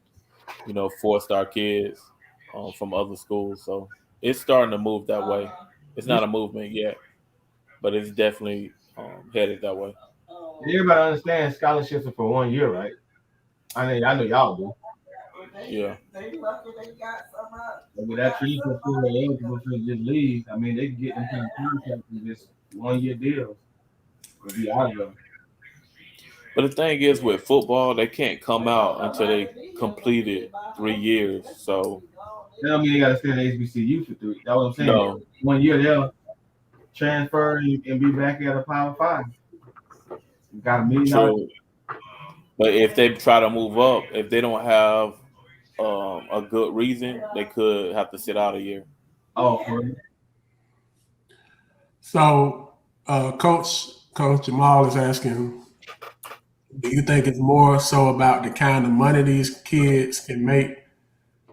4-star kids from other schools. So it's starting to move that way. It's not a movement yet, but it's definitely headed that way. Everybody understands scholarships are for 1 year, right? I know y'all do. Yeah. They lucky they got some up. But that transfer school they eligible to just leave. I mean, they can get them kind of contracts with just 1 year deals. It'll be out of them. But the thing is, with football, they can't come out until they completed 3 years. So That don't mean they got to stay in the HBCU for 3. That's what I'm saying. No. 1 year they'll transfer and be back at a Power 5. You got $1 million. True. But if they try to move up, if they don't have a good reason, they could have to sit out a year. Oh, for real? So, Coach Jamal is asking, do you think it's more so about the kind of money these kids can make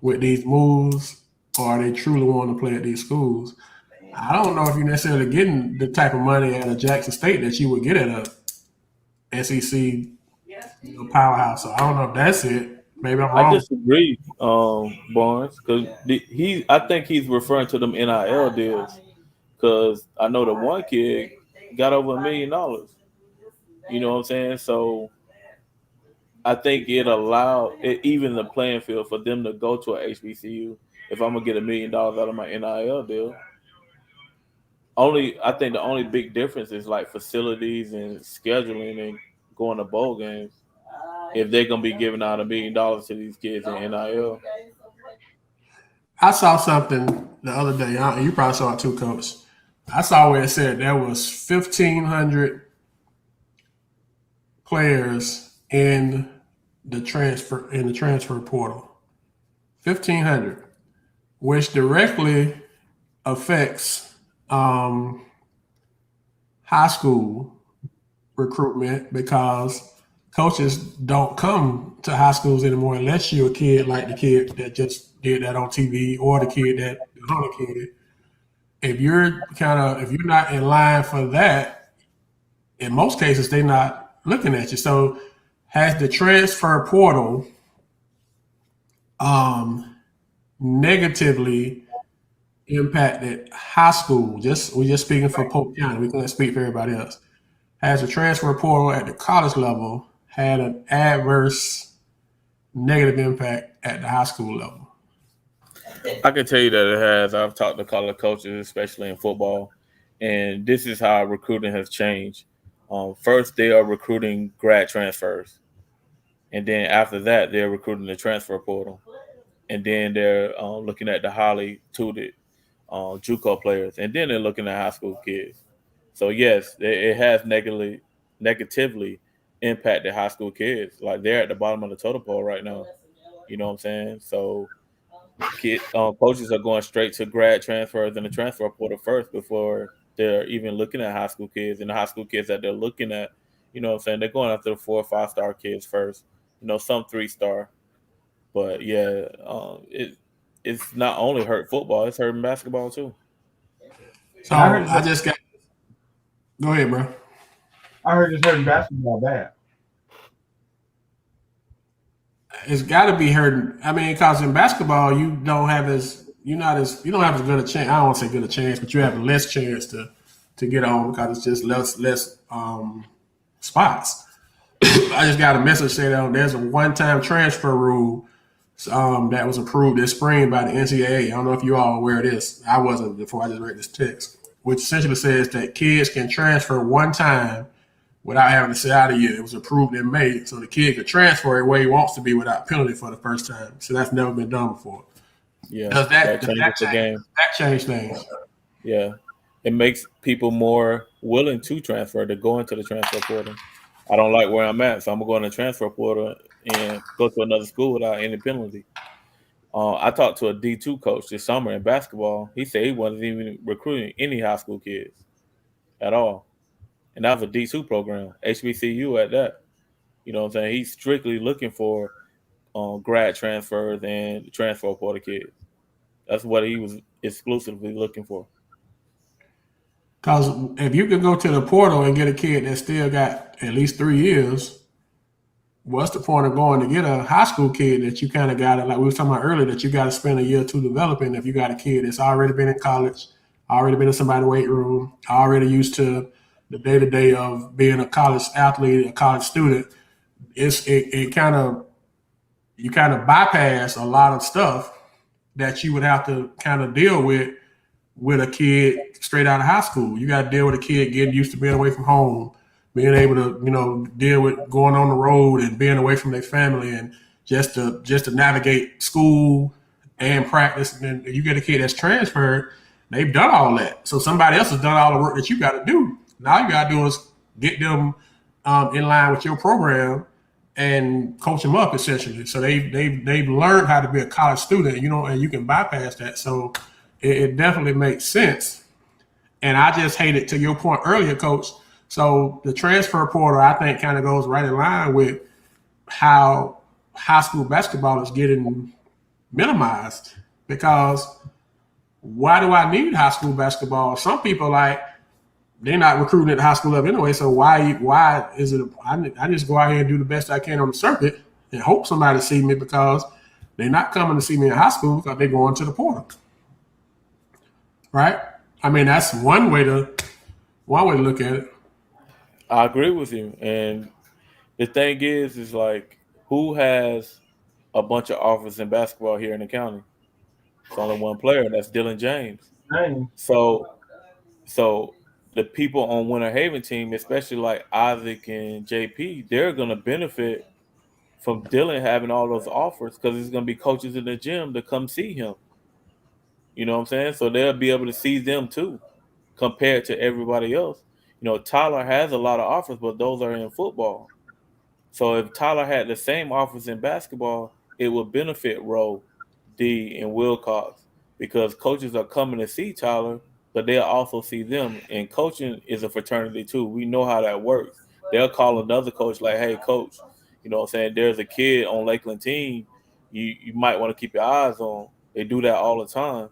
with these moves, or are they truly want to play at these schools? I don't know if you're necessarily getting the type of money at a Jackson State that you would get at a SEC powerhouse. So I don't know if that's it. Maybe I'm wrong. I disagree, Barnes, because I think he's referring to them NIL deals. Because I know the one kid got over $1 million. You know what I'm saying? So I think it allowed even the playing field for them to go to a HBCU. If I'm gonna get $1 million out of my NIL deal, I think the only big difference is like facilities and scheduling and going to bowl games. If they're gonna be giving out $1 million to these kids in NIL. I saw something the other day. You probably saw it too, Coach. I saw where it said there was 1,500 players in the transfer portal. 1,500, which directly affects high school recruitment because coaches don't come to high schools anymore unless you're a kid like the kid that just did that on TV or the kid that the Hunter kid. If you're not in line for that, in most cases they're not looking at you. So has the transfer portal negatively impacted high school? We're just speaking for Polk County. We can't speak for everybody else. Has the transfer portal at the college level had an adverse negative impact at the high school level? I can tell you that it has. I've talked to college coaches, especially in football, and this is how recruiting has changed. First, they are recruiting grad transfers, and then after that, they're recruiting the transfer portal, and then they're looking at the highly tutored JUCO players, and then they're looking at high school kids. So yes, it has negatively impacted high school kids. Like they're at the bottom of the totem pole right now. You know what I'm saying? So coaches are going straight to grad transfers in the transfer portal first before they're even looking at high school kids. And the high school kids that they're looking at, you know what I'm saying, they're going after the 4 or 5 star kids first. Some 3-star. But yeah, it's not only hurt football, it's hurting basketball too. So I just got. Go ahead, bro. I heard it's hurting basketball bad. It's got to be hurting. I mean, because in basketball, you don't have as good a chance. I don't want to say good a chance, but you have less chance to get on because it's just less spots. I just got a message saying that there's a one-time transfer rule that was approved this spring by the NCAA. I don't know if you all are aware of this. I wasn't before I just read this text, which essentially says that kids can transfer one time without having to sit out a year. It was approved in May, so the kid could transfer where he wants to be without penalty for the first time. So that's never been done before. Yeah, Does that changes the game. That change things? Yeah, it makes people more willing to transfer, to go into the transfer portal. I don't like where I'm at, so I'm gonna go in the transfer portal and go to another school without any penalty. I talked to a D2 coach this summer in basketball. He said he wasn't even recruiting any high school kids at all, and that was a D2 program, HBCU at that. You know what I'm saying? He's strictly looking for grad transfers and transfer portal kids. That's what he was exclusively looking for. Because if you could go to the portal and get a kid that still got at least 3 years, what's the point of going to get a high school kid that you kind of got to, like we were talking about earlier, that you got to spend a year or two developing if you got a kid that's already been in college, already been in somebody's weight room, already used to the day-to-day of being a college athlete, a college student. It kind of, you kind of bypass a lot of stuff that you would have to kind of deal with a kid straight out of high school. You got to deal with a kid getting used to being away from home, being able to, deal with going on the road and being away from their family, and just to navigate school and practice. And then you get a kid that's transferred, they've done all that. So somebody else has done all the work that you got to do. Now you got to do is get them in line with your program and coach them up essentially. So they've learned how to be a college student, and you can bypass that. So it definitely makes sense. And I just hate it, to your point earlier, Coach. So the transfer portal, I think, kind of goes right in line with how high school basketball is getting minimized. Because why do I need high school basketball? Some people, like, they're not recruiting at the high school level anyway. So why is it? I just go out here and do the best I can on the circuit and hope somebody see me, because they're not coming to see me in high school because they're going to the portal. Right? I mean, that's one way to look at it. I agree with you. And the thing is like, who has a bunch of offers in basketball here in the county? It's only one player, and that's Dylan James. Dang. So the people on Winter Haven team, especially like Isaac and JP, they're going to benefit from Dylan having all those offers, because there's going to be coaches in the gym to come see him. You know what I'm saying? So they'll be able to see them too, compared to everybody else. Tyler has a lot of offers, but those are in football. So if Tyler had the same offers in basketball, it would benefit Rowe, D, and Wilcox, because coaches are coming to see Tyler, but they'll also see them. And coaching is a fraternity too. We know how that works. They'll call another coach like, hey, coach, you know what I'm saying, there's a kid on Lakeland team you might want to keep your eyes on. They do that all the time.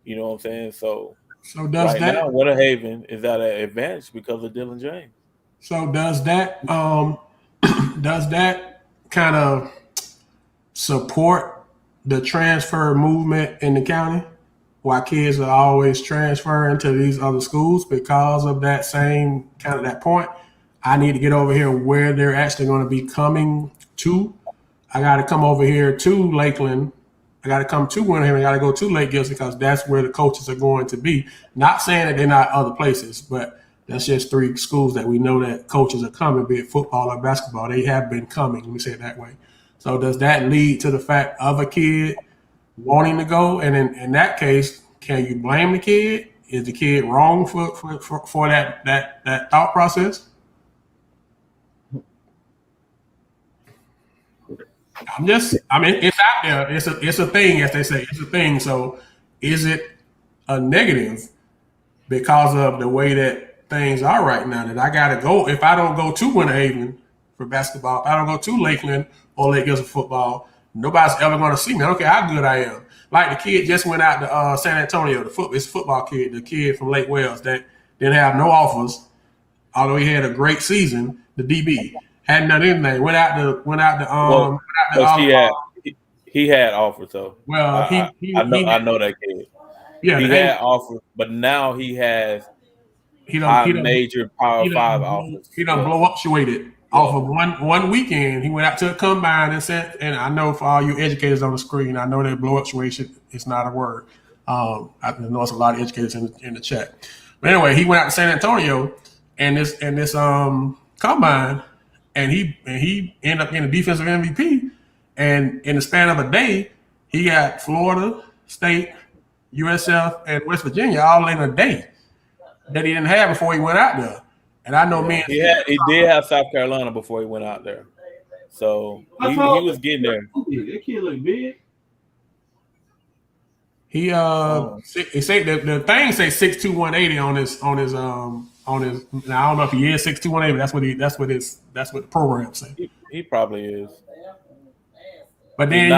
You know what I'm saying? So does right that now, Winter Haven is at an advantage because of Dylan James. So does that kind of support the transfer movement in the county? Why kids are always transferring to these other schools, because of that same kind of that point? I need to get over here where they're actually going to be coming to. I got to come over here to Lakeland. I got to come to Winter Haven. I got to go to Lake Gilson, because that's where the coaches are going to be. Not saying that they're not other places, but that's just 3 schools that we know that coaches are coming, be it football or basketball. They have been coming. Let me say it that way. So does that lead to the fact of a kid wanting to go? And in that case, can you blame the kid? Is the kid wrong for that thought process? It's out there. It's a thing, as they say. It's a thing. So is it a negative because of the way that things are right now, that I got to go? If I don't go to Winter Haven for basketball, if I don't go to Lakeland or Lake Gilson football, nobody's ever going to see me. I don't care how good I am. Like the kid just went out to San Antonio, it's a football kid, the kid from Lake Wales that didn't have no offers, although he had a great season, the DB. Hadn't done anything. Went out to he had offers though. Well, I know that kid. Yeah, he had offers, but now he has major Power 5 offers. He done blow-up-suated off of one weekend. He went out to a combine and said, and I know for all you educators on the screen, I know that blow-up-suation is not a word. I know it's a lot of educators in the chat. But anyway, he went out to San Antonio and this combine, and he ended up getting a defensive MVP. And in the span of a day, he got Florida State, USF, and West Virginia all in a day. that he didn't have before he went out there. And I know me. He did have South Carolina before he went out there, so he was getting there. That kid look big. He say the thing say 6'2", 180 on his. Now I don't know if he is 6'2", 180, but that's what the program say. He probably is. But then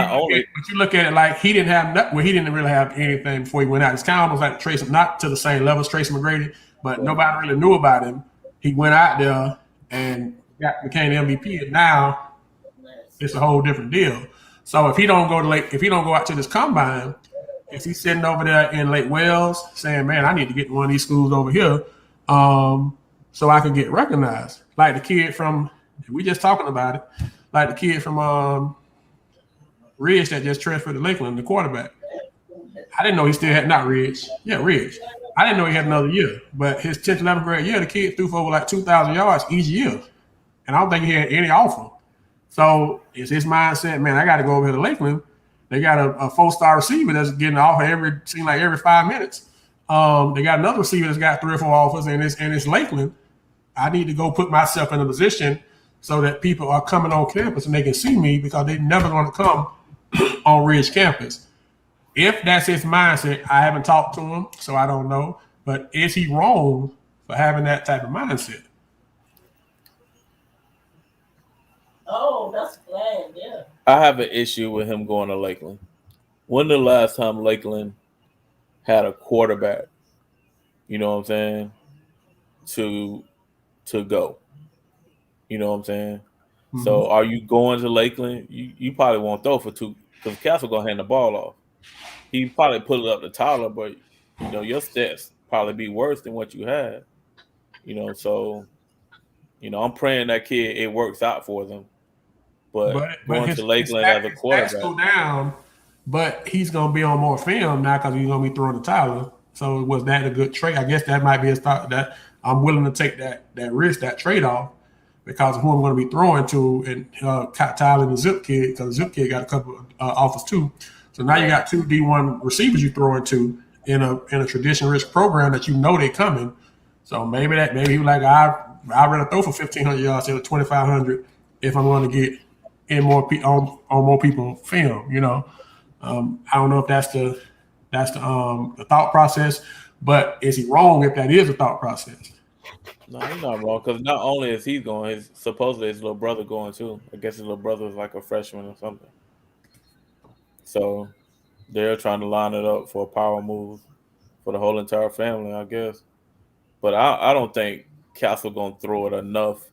you look at it like he didn't have he didn't really have anything before he went out. It's kind of almost like Tracy, not to the same level as Tracy McGrady, but nobody really knew about him. He went out there and became the MVP, and now it's a whole different deal. So if he don't go out to this combine, if he's sitting over there in Lake Wales saying, "Man, I need to get in one of these schools over here, so I can get recognized," like the kid from we just talking about it, like the kid from Ridge that just transferred to Lakeland, the quarterback. I didn't know he still had not Ridge. Yeah, Ridge. I didn't know he had another year, but his 10th, 11th grade year, the kid threw for over like 2,000 yards each year, and I don't think he had any offer. So it's his mindset, man. I got to go over here to Lakeland. They got a 4-star receiver that's getting an offer every 5 minutes. They got another receiver that's got 3 or 4 offers, and it's Lakeland. I need to go put myself in a position so that people are coming on campus and they can see me because they're never going to come on Ridge campus. If that's his mindset, I haven't talked to him, so I don't know. But is he wrong for having that type of mindset? Oh, that's glad, yeah. I have an issue with him going to Lakeland. When the last time Lakeland had a quarterback, you know what I'm saying, to go? You know what I'm saying? Mm-hmm. So are you going to Lakeland? You probably won't throw for 2 because Castle going to hand the ball off. He probably put it up to Tyler, but you know your stats probably be worse than what you had. You know, so you know I'm praying that kid it works out for them. But going to Lakeland as a quarterback, his stats go down, but he's gonna be on more film now because he's gonna be throwing to Tyler. So was that a good trade? I guess that might be a thought that I'm willing to take that risk, that trade off, because of who I'm going to be throwing to, and Tyler and the Zip kid, because the Zip kid got a couple offers too. So now you got 2 D1 receivers you throw into in a tradition-rich program that you know they coming. So maybe he was like, I'd rather throw for 1,500 yards instead of 2,500 if I'm going to get in more on more people film. You know, I don't know if that's the thought process, but is he wrong if that is a thought process? No, he's not wrong because not only is he going, supposedly his little brother going too. I guess his little brother is like a freshman or something. So they're trying to line it up for a power move for the whole entire family, I guess. But I don't think Castle gonna throw it enough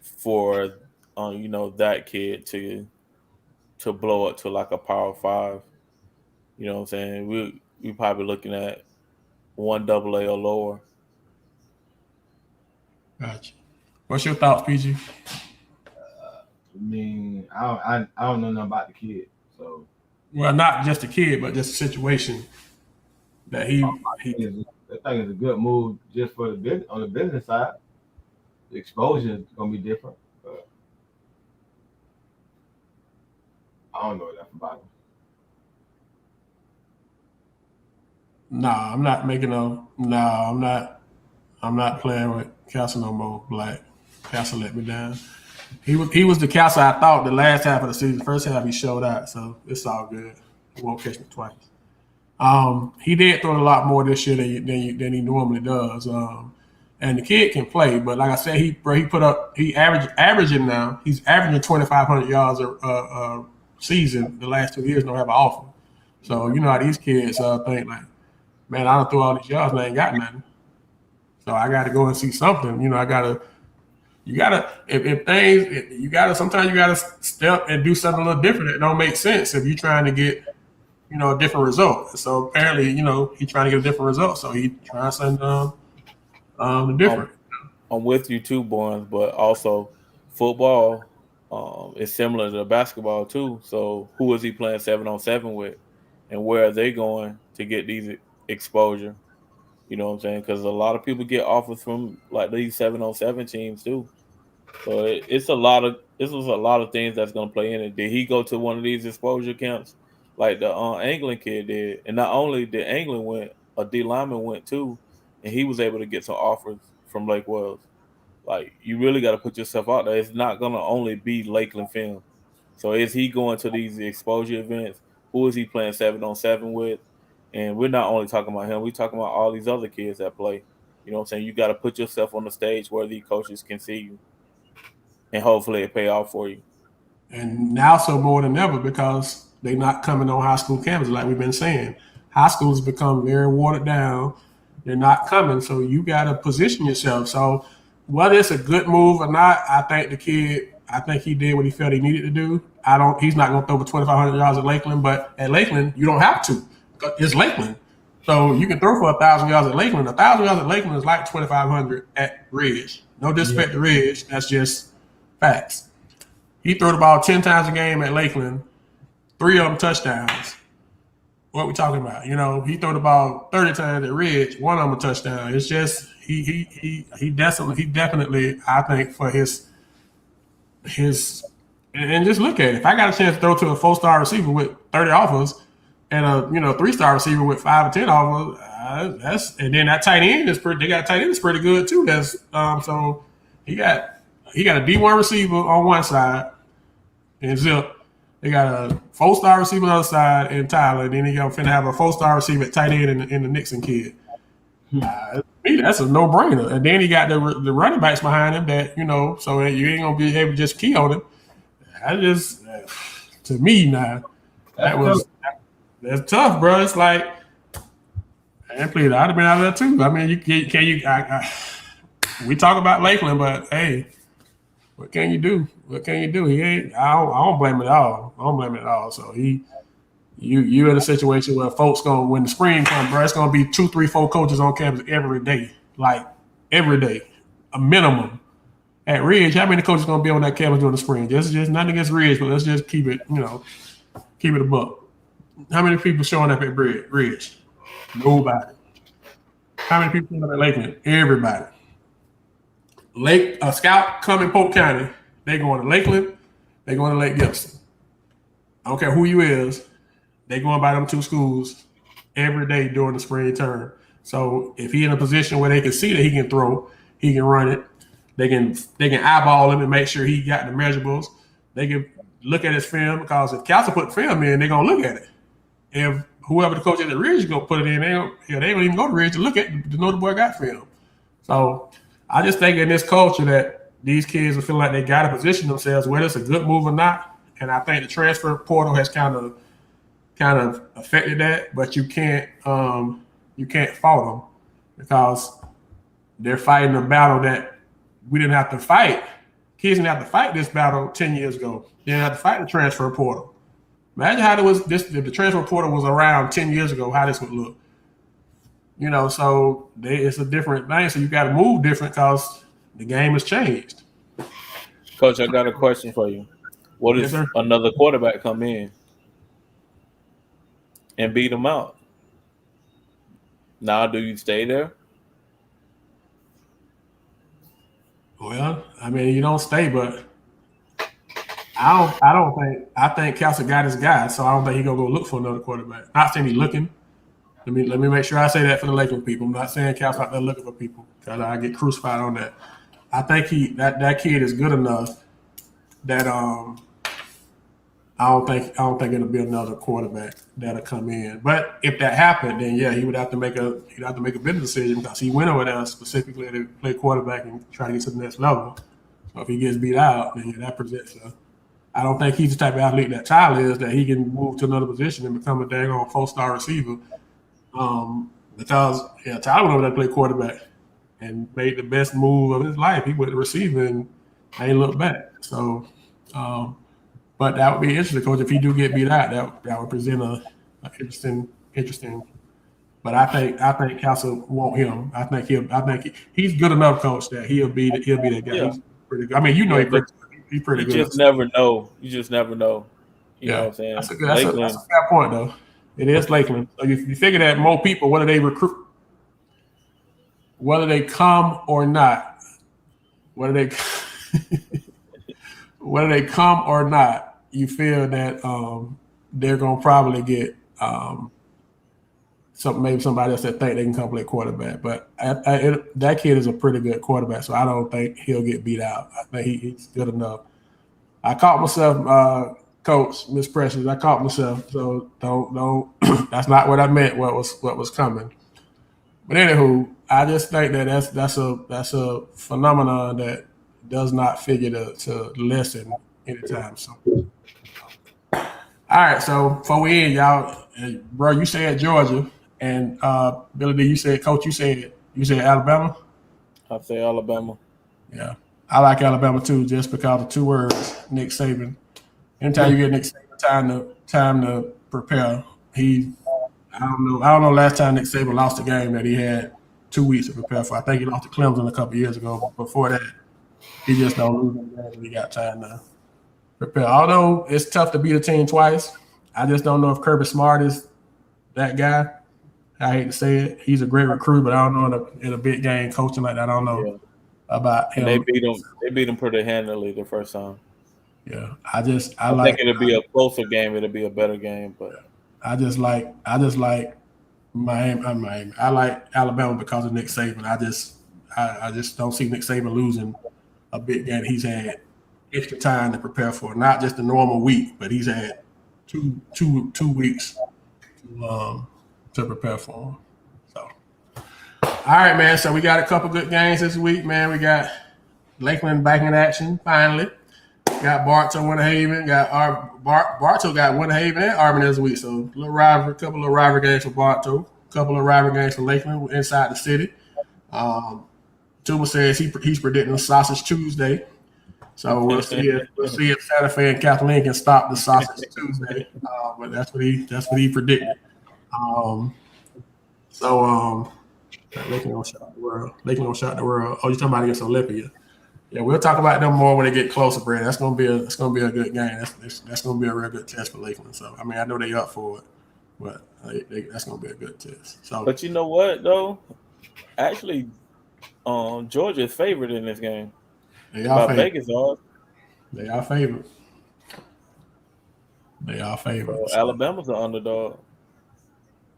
for that kid to blow up to like a power 5. You know what I'm saying? We probably looking at 1 AA or lower. Gotcha. What's your thoughts, PG? I mean, I don't know nothing about the kid, so. Well, not just the kid, but just the situation that he. I think it's a good move just for on the business side. The exposure is gonna be different. But I don't know enough about him. Nah, I'm not making I'm not playing with Castle no more. Like Castle let me down. He was the Castle I thought the last half of the season. First half he showed out, so it's all good. He won't catch me twice. He did throw a lot more this year than he normally does. And the kid can play, but like I said, he averaging now. He's averaging 2,500 yards a season. The last 2 years don't have an offer. So you know how these kids think like, man, I don't throw all these yards and I ain't got nothing. So I got to go and see something. You know, sometimes you got to step and do something a little different. It don't make sense if you're trying to get, a different result. So apparently, he's trying to get a different result. So he trying something different. I'm with you too, Barnes, but also football is similar to basketball too. So who is he playing 7-on-7 with, and where are they going to get these exposure? You know what I'm saying? Because a lot of people get offers from like these 7-on-7 teams too. So it's a lot of things that's going to play in it. Did he go to one of these exposure camps like the Anglin kid did? And not only did Anglin went, a D lineman went too, and he was able to get some offers from Lake Wells. Like, you really got to put yourself out there. It's not gonna only be Lakeland film. So is he going to these exposure events? Who is he playing 7-on-7 with? And we're not only talking about him, we're talking about all these other kids that play. You know what I'm saying? You got to put yourself on the stage where these coaches can see you, and hopefully it pay off for you. And now so more than ever because they're not coming on high school campus like we've been saying. High school has become very watered down. They're not coming, so you got to position yourself. So whether it's a good move or not, I think he did what he felt he needed to do. He's not going to throw for 2,500 yards at Lakeland, but at Lakeland you don't have to. It's Lakeland, so you can throw for 1,000 yards at Lakeland. 1,000 yards at Lakeland is like 2,500 at Ridge. No disrespect to Ridge, that's just facts. He threw the ball 10 times a game at Lakeland, 3 of them touchdowns. What we talking about? You know, he threw the ball 30 times at Ridge, 1 of them a touchdown. It's just he definitely I think for his and just look at it. If I got a chance to throw to a 4-star receiver with 30 offers and a 3-star receiver with 5 or 10 offers, and then that tight end is pretty. They got a tight end that's pretty good too. That's so he got a D1 receiver on one side and Zip. They got a 4-star receiver on the other side in Tyler. And then they finna have a 4-star receiver at tight end in the Nixon kid. That's a no-brainer. And then he got the running backs behind him that, so you ain't going to be able to just key on him. To me now, that's tough, bro. It's like, I'd have been out of there too. I mean, we talk about Lakeland, but hey, what can you do? What can you do? I don't blame it at all. So you in a situation where folks when the spring comes, bro, it's gonna be 2, 3, 4 coaches on campus every day, like every day, a minimum. At Ridge, how many coaches gonna be on that campus during the spring? Just nothing against Ridge, but let's just keep it a buck. How many people showing up at Ridge? Nobody. How many people showing up at Lakeland? Everybody. A scout come in Polk County, they going to Lakeland, they going to Lake Gibson. I don't care who you is, they going by them 2 schools every day during the spring term. So if he in a position where they can see that he can throw, he can run it, they can eyeball him and make sure he got the measurables. They can look at his film because if Council put film in, they're gonna look at it. If whoever the coach at the Ridge is gonna put it in, they don't even go to Ridge to look at it to know the boy got film. So I just think in this culture that these kids will feel like they got to position themselves, whether it's a good move or not. And I think the transfer portal has kind of affected that. But you can't fault them because they're fighting a battle that we didn't have to fight. Kids didn't have to fight this battle 10 years ago. They didn't have to fight the transfer portal. Imagine how if the transfer portal was around 10 years ago, how this would look. So it's a different thing. So you got to move different because the game has changed. Coach, I got a question for you. What if another quarterback come in and beat him out? Now, do you stay there? Well, I mean, you don't stay, but I think Kelsey got his guy, so I don't think he's gonna go look for another quarterback. Not saying he's looking. Let me make sure I say that for the Lakeland people. I'm not saying Cal's out there looking for people because I get crucified on that. I think that kid is good enough that I don't think it'll be another quarterback that'll come in. But if that happened, then yeah, he would have to make a business decision because he went over there specifically to play quarterback and try to get to the next level. So if he gets beat out, then that presents I don't think he's the type of athlete that Tyler is that he can move to another position and become a dang on 4-star receiver. Because Tyler went over there to play quarterback and made the best move of his life. He went to receiver and ain't looked back. So, but that would be interesting, Coach. If he do get beat out, that would present a interesting. But I think Castle want him. I think he's good enough, Coach, that he'll be that guy. Yeah. He's pretty good. I mean, he's pretty good. You just never know. You know what I'm saying? That's a fair point, though. It is Lakeland. So you figure that more people, whether they recruit, whether they come or not, whether they come or not, you feel that they're gonna probably get maybe somebody else that think they can come play quarterback. But that kid is a pretty good quarterback, so I don't think he'll get beat out. I think he's good enough. I caught myself, Coach, Miss Precious. I caught myself, so don't. That's not what I meant. What was coming. But anywho, I just think that that's a phenomenon that does not figure to lessen anytime soon. All right, so before we end, y'all, bro, you said Georgia, and Billy D, you said Coach, you said Alabama. I say Alabama. Yeah, I like Alabama too, just because of two words, Nick Saban. Anytime you get Nick Saban time to prepare, I don't know. Last time Nick Saban lost a game that he had 2 weeks to prepare for. I think he lost to Clemson a couple years ago. But before that, he just don't lose any games when he got time to prepare. Although it's tough to beat a team twice, I just don't know if Kirby Smart is that guy. I hate to say it. He's a great recruit, but I don't know in a big game coaching like that. I don't know about him. And they beat him pretty handily the first time. Yeah, I think it'll be a closer game. It'll be a better game, but I just like Miami. I like Alabama because of Nick Saban. I just don't see Nick Saban losing a big game. He's had extra time to prepare for, not just a normal week, but he's had two weeks to prepare for him. So, all right, man. So we got a couple good games this week, man. We got Lakeland back in action finally. Got Bartow, Winter Haven. Bartow got Winter Haven and Auburn this week. So couple of rivalry games for Bartow, couple of rivalry games for Lakeland inside the city. Tuma says he's predicting Sausage Tuesday. So we'll see if Santa Fe and Kathleen can stop the Sausage Tuesday. But that's what he predicted. Lakeland gonna shock the world. Oh, you're talking about against Olympia. Yeah, we'll talk about them more when they get closer, Brad. That's gonna be a good game. That's gonna be a real good test for Lakeland. So I mean, I know they up for it, but that's gonna be a good test. So, but you know what though? Actually, Georgia is favored in this game. They are favored. Vegas odds. They are favored. So Alabama's an underdog.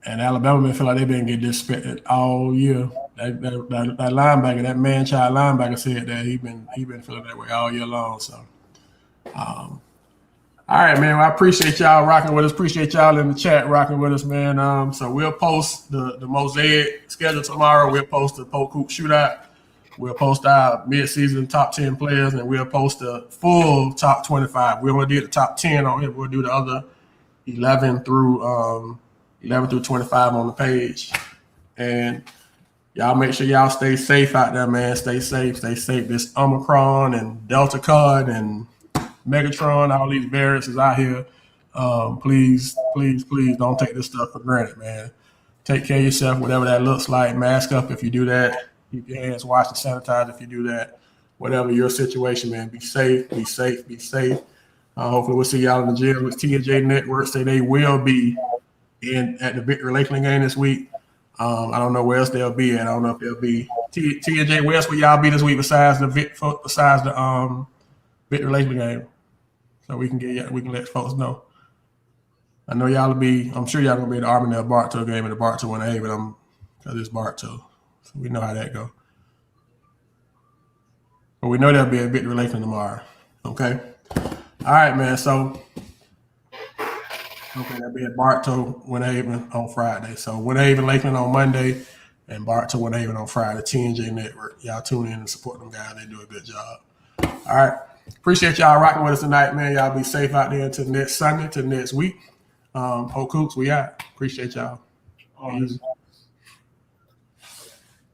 And Alabama been feel like they've been getting disrespected all year. That linebacker, that man-child linebacker said that he been feeling that way all year long. So, all right, man. Well, I appreciate y'all rocking with us. Appreciate y'all in the chat rocking with us, man. So we'll post the Mosaic schedule tomorrow. We'll post the Polk Hoop Shootout. We'll post our mid-season top 10 players, and we'll post the full top 25. We only did the top 10 on it. We'll do the other 11 through 25 on the page. And y'all make sure y'all stay safe out there, man. Stay safe. This Omicron and Delta Card and Megatron, all these variants is out here. Please don't take this stuff for granted, man. Take care of yourself, whatever that looks like. Mask up if you do that. Keep your hands washed and sanitized if you do that. Whatever your situation, man. Be safe. Hopefully we'll see y'all in the gym with T&J Network. Say they will be at the Victory Lakeland game this week. I don't know where else they'll be at. I don't know if they'll be T&J. Where else will y'all be this week besides the Victory Lakeland game? So we can let folks know. I know y'all will be. I'm sure y'all gonna be at the Armandale Bartow game at the Bartow Winter Haven. Because it's Bartow, so we know how that go. But we know there'll be a Victory Lakeland tomorrow. Okay. All right, man. So. Okay, that'll be at Bartow, Winter Haven on Friday. So Winter Haven, Lakeland on Monday, and Bartow, Winter Haven on Friday. T&J Network. Y'all tune in and support them guys. They do a good job. All right. Appreciate y'all rocking with us tonight, man. Y'all be safe out there until next Sunday, till next week. Polk Hoops, we out. Appreciate y'all.